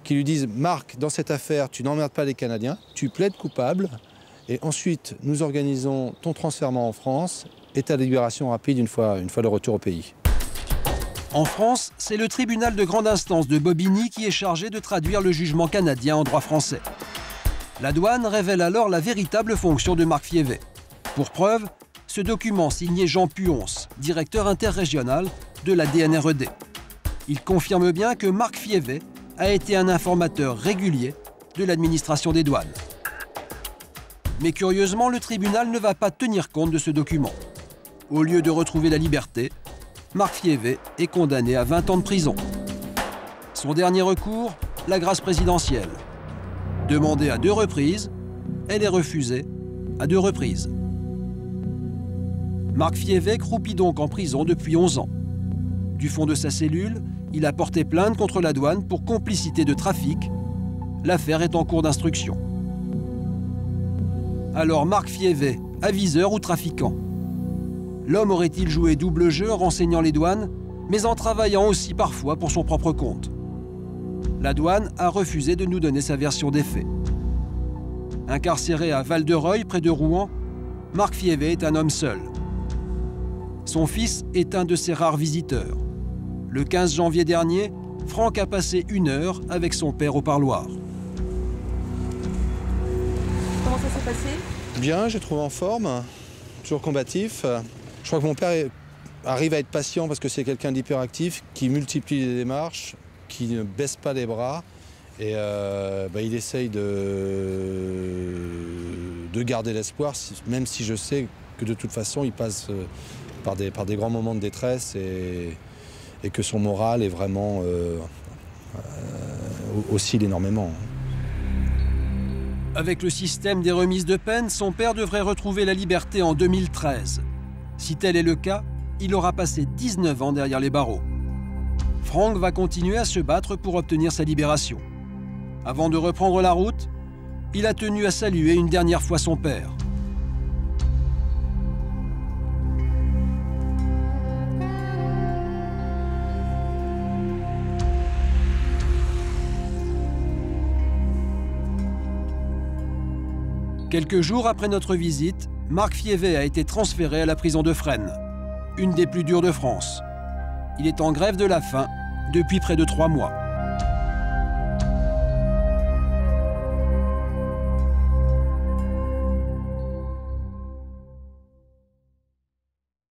qui lui disent « Marc, dans cette affaire, tu n'emmerdes pas les Canadiens, tu plaides coupable et ensuite nous organisons ton transfert en France et ta libération rapide une fois le retour au pays. » En France, c'est le tribunal de grande instance de Bobigny qui est chargé de traduire le jugement canadien en droit français. La douane révèle alors la véritable fonction de Marc Fievé. Pour preuve, ce document signé Jean Puonce, directeur interrégional de la DNRED. Il confirme bien que Marc Fievé a été un informateur régulier de l'administration des douanes. Mais curieusement, le tribunal ne va pas tenir compte de ce document. Au lieu de retrouver la liberté, Marc Fievé est condamné à 20 ans de prison. Son dernier recours, la grâce présidentielle. Demandée à 2 reprises, elle est refusée à 2 reprises. Marc Fievé croupit donc en prison depuis 11 ans. Du fond de sa cellule, il a porté plainte contre la douane pour complicité de trafic. L'affaire est en cours d'instruction. Alors Marc Fievé, aviseur ou trafiquant? L'homme aurait-il joué double jeu en renseignant les douanes, mais en travaillant aussi parfois pour son propre compte? La douane a refusé de nous donner sa version des faits. Incarcéré à Val-de-Reuil, près de Rouen, Marc Fievé est un homme seul. Son fils est un de ses rares visiteurs. Le 15 janvier dernier, Franck a passé 1 heure avec son père au parloir. Comment ça s'est passé? Bien, j'ai trouvé en forme, toujours combatif. Je crois que mon père arrive à être patient parce que c'est quelqu'un d'hyperactif, qui multiplie les démarches, qui ne baisse pas les bras. Et il essaye de garder l'espoir, même si je sais que de toute façon, il passe par des grands moments de détresse et que son moral est vraiment oscille énormément. Avec le système des remises de peine, son père devrait retrouver la liberté en 2013. Si tel est le cas, il aura passé 19 ans derrière les barreaux. Franck va continuer à se battre pour obtenir sa libération. Avant de reprendre la route, il a tenu à saluer une dernière fois son père. Quelques jours après notre visite, Marc Fievé a été transféré à la prison de Fresnes, une des plus dures de France. Il est en grève de la faim depuis près de 3 mois.